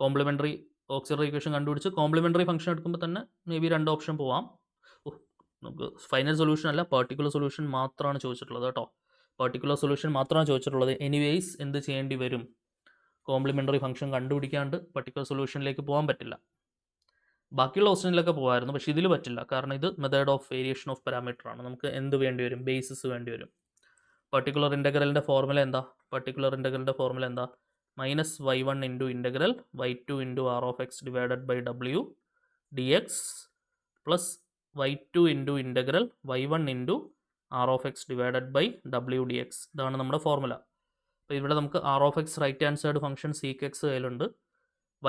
കോംപ്ലിമെൻ്ററി ഓക്സിലറി ഇക്വേഷൻ കണ്ടുപിടിച്ച് കോംപ്ലിമെൻ്ററി ഫംഗ്ഷൻ എടുക്കുമ്പോൾ തന്നെ മേ ബി 2 ഓപ്ഷൻ പോവാം. നമുക്ക് ഫൈനൽ സൊല്യൂഷൻ അല്ല, പെർട്ടിക്കുലർ സൊല്യൂഷൻ മാത്രമാണ് ചോദിച്ചിട്ടുള്ളത് കേട്ടോ. പെർട്ടിക്കുലർ സൊല്യൂഷൻ മാത്രമാണ് ചോദിച്ചിട്ടുള്ളത്. എനിവേയ്സ് എന്ത് ചെയ്യേണ്ടി വരും? കോംപ്ലിമെൻ്ററി ഫംഗ്ഷൻ കണ്ടുപിടിക്കാണ്ട് പെർട്ടിക്കുലർ സൊല്യൂഷനിലേക്ക് പോകാൻ പറ്റില്ല. ബാക്കിയുള്ള ഓപ്ഷനിലൊക്കെ പോകുമായിരുന്നു, പക്ഷേ ഇതിൽ പറ്റില്ല. കാരണം ഇത് method of variation of parameter ആണ്. നമുക്ക് എന്ത് വേണ്ടി വരും? ബേസിസ് വേണ്ടി വരും. പെർട്ടിക്കുലർ ഇൻ്റഗ്രലിൻ്റെ ഫോർമുല എന്താ? Minus y1 into integral y2 into R of x divided by W d x plus y2 into integral y1 into R of x divided by W d x. ഇതാണ് നമ്മുടെ formula. അപ്പോൾ ഇവിടെ നമുക്ക് R of x right hand side function sec x കയ്യിലുണ്ട്.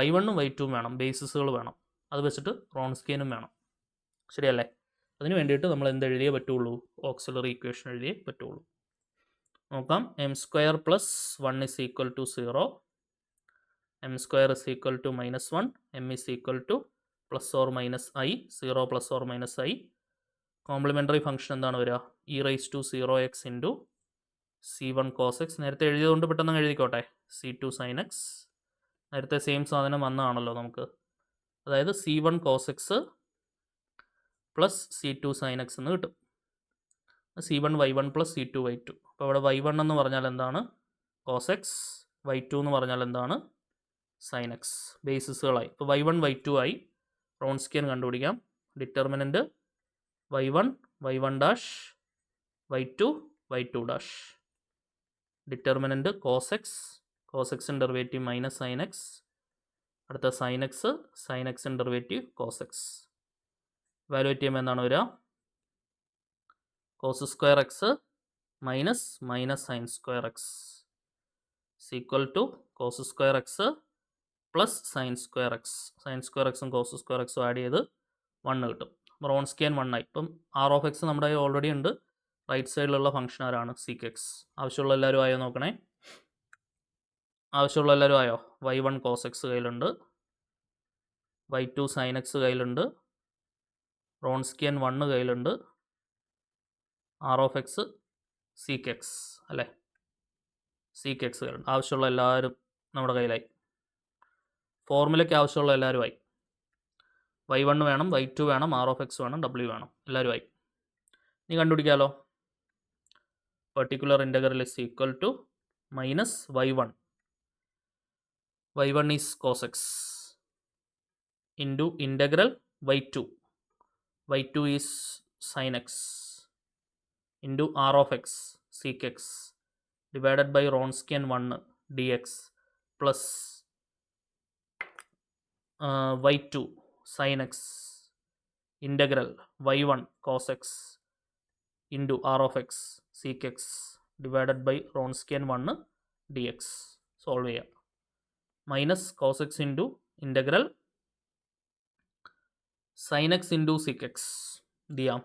y1ഉം y2ഉം വേണം, ബേസിസുകൾ വേണം. അത് വെച്ചിട്ട് റോൺസ്കിയനും വേണം. ശരിയല്ലേ? അതിന് വേണ്ടിയിട്ട് നമ്മൾ എന്ത് എഴുതിയേ പറ്റുള്ളൂ? ഓക്സിലറി ഇക്വേഷൻ എഴുതിയേ പറ്റുള്ളൂ. നോക്കാം. M square plus 1 is equal to 0, m square is equal to -1, m is equal to plus or minus i, 0 plus or minus i. Complementary function എന്താണ് വരിക? E raise to 0x into c1 cos x. നേരത്തെ എഴുതിയതുകൊണ്ട് പെട്ടെന്ന് എഴുതിക്കോട്ടെ. c2 sin x. നേരത്തെ same സാധനം വന്നതാണല്ലോ നമുക്ക്. അതായത് c1 cos x പ്ലസ് c2 sin x എന്ന് കിട്ടും. c1 y1 plus c2 y2. അപ്പോൾ ഇവിടെ y1 എന്ന് പറഞ്ഞാൽ എന്താണ്? cos x. y2 എന്ന് പറഞ്ഞാൽ എന്താണ്? sin x. ബേസിസുകളായി. ഇപ്പോൾ y1 y2 ആയി. റോൺസ്കിയൻ കണ്ടുപിടിക്കാം. Determinant y1 y1 dash, y2 y2 dash. Determinant cos x, cos x derivative minus sin x. അടുത്ത sin x, sin x derivative cos x. Evaluate ചെയ്യുമ്പോൾ എന്താണ് വരിക? cos square x minus sine square x equal to cos square x plus sine square x. Sine square എക്സും cos square എക്സും add ചെയ്ത് 1 കിട്ടും. Wronskian 1 ആയി. ഇപ്പം ആർ ഓഫ് എക്സ് നമ്മുടെ ഓൾറെഡി ഉണ്ട്. റൈറ്റ് സൈഡിലുള്ള ഫംഗ്ഷൻ ആരാണ്? Seek X. ആവശ്യമുള്ള എല്ലാവരും ആയോ നോക്കണേ. ആവശ്യമുള്ള എല്ലാവരും ആയോ? y1 cos x കയ്യിലുണ്ട്, y2 sin x കയ്യിലുണ്ട്, റോൺസ്കിയൻ 1 കയ്യിലുണ്ട്, R of x sec x അല്ലേ. സീക്ക് എക്സ് കയ്യിലുണ്ട്. ആവശ്യമുള്ള എല്ലാവരും നമ്മുടെ കയ്യിലായി. ഫോർമുലയ്ക്ക് ആവശ്യമുള്ള എല്ലാവരും ആയി. y1 വേണം, y2 വേണം, ആർ ഓഫ് എക്സ് വേണം, w വേണം. എല്ലാവരും ആയി. ഇനി കണ്ടുപിടിക്കാമല്ലോ. Particular integral is equal to minus y1. y1 is cos x into integral y2. y2 is sin x into r of x sec x divided by Wronskian 1 dx plus y2 sin x integral y1 cos x into r of x sec x divided by Wronskian 1 dx. Solve ചെയ്യാം. Minus cos x into integral sin x into sec x എന്ത് ചെയ്യാം?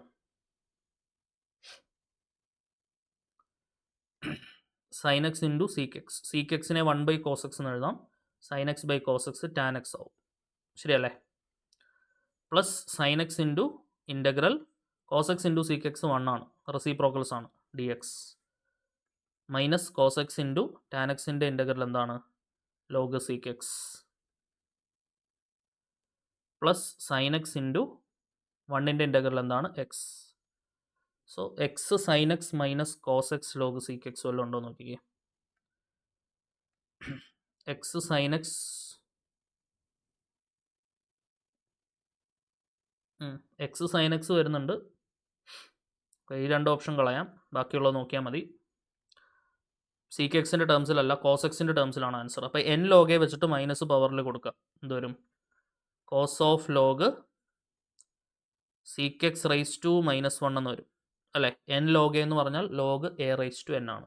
sin x into sec x. sec xനെ 1 by cos x എന്ന് എഴുതാം. sin x by cos x tan x ആവും. ശരിയല്ലേ? Plus sin x into integral cos x into sec x 1 ആണ്, reciprocals ആണ്, dx. Minus cos x into tan xൻ്റെ integral എന്താണ്? log sec x plus sin x into 1ൻ്റെ integral എന്താണ്? x. So x sine x minus cos x log sec x വല്ലതും ഉണ്ടോ നോക്കിക്കേ. X sine x x sine x വരുന്നുണ്ട്. ഈ 2 option കളയാം, ബാക്കിയുള്ളത് നോക്കിയാൽ മതി. സീക്ക് എക്സിൻ്റെ ടേംസിലല്ല കോസ് എക്സിൻ്റെ ടേംസിലാണ് ആൻസർ. അപ്പോൾ എൻ ലോഗെ വെച്ചിട്ട് മൈനസ് പവറിൽ കൊടുക്കുക. എന്ത് വരും? Cos of log sec x raise to -1 എന്ന് വരും അല്ലേ. എൻ ലോഗ് എന്ന് പറഞ്ഞാൽ log A raise to n ആണ്.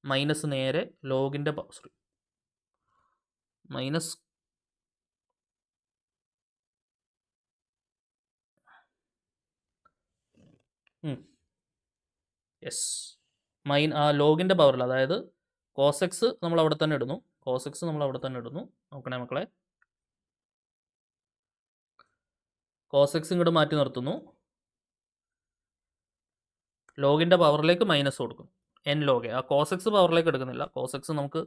മൈനസ് നേരെ ലോഗിൻ്റെ മൈനസ് യെസ് ലോഗിൻ്റെ പവറിൽ, അതായത് കോസ് എക്സ് നമ്മൾ അവിടെ തന്നെ ഇടുന്നു. നോക്കണേ മക്കളെ, കോസ് എക്സ് ഇങ്ങോട്ട് മാറ്റി നിർത്തുന്നു. ലോഗിൻ്റെ പവറിലേക്ക് മൈനസ് കൊടുക്കും. എൻ ലോഗ് ആ കോസ് എക്സ് പവറിലേക്ക് എടുക്കുന്നില്ല. കോസ് എക്സ് നമുക്ക്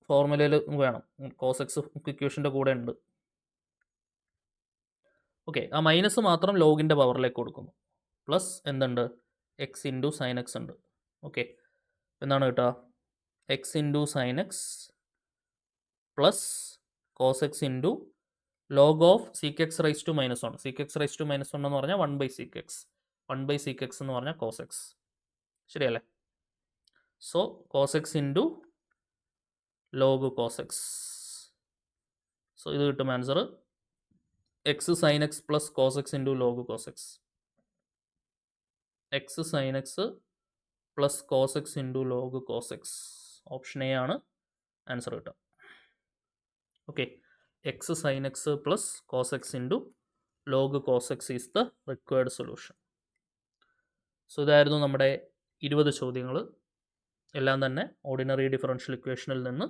ഫോർമുലയിൽ വേണം. കോസ് എക്സ് ഇക്വേഷൻ്റെ കൂടെ ഉണ്ട്. ഓക്കെ, ആ മൈനസ് മാത്രം ലോഗിൻ്റെ പവറിലേക്ക് കൊടുക്കുന്നു. പ്ലസ് എന്തുണ്ട്? എക്സ് ഇൻറ്റു സൈൻ എക്സ് ഉണ്ട്. ഓക്കെ, എന്താണ് കിട്ടുക? X into sine x plus cos x into log of sec x raise to -1. Sec x raise to -1 എന്ന് പറഞ്ഞാൽ 1/സീക്ക് എക്സ്. 1/സീക്ക് എക്സ് എന്ന് പറഞ്ഞാൽ കോസ് എക്സ്. ശരിയല്ലേ? So cos x into log cos x. So ഇത് കിട്ടും answer x sine x plus cos x into log cos x. X sine x plus cos x into log cos x. Option A ആണ് answer കിട്ടുക. Okay, x sine x plus cos x into log cos x is the required solution. So ഇതായിരുന്നു നമ്മുടെ 20 ചോദ്യങ്ങൾ. എല്ലാം തന്നെ ordinary differential ഇക്വേഷനിൽ നിന്ന്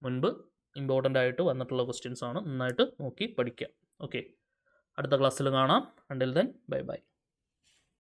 മുൻപ് ഇമ്പോർട്ടൻ്റ് ആയിട്ട് വന്നിട്ടുള്ള ക്വസ്റ്റ്യൻസ് ആണ്. നന്നായിട്ട് നോക്കി പഠിക്കുക. ഓക്കെ, അടുത്ത ക്ലാസ്സിൽ കാണാം. Until then bye bye.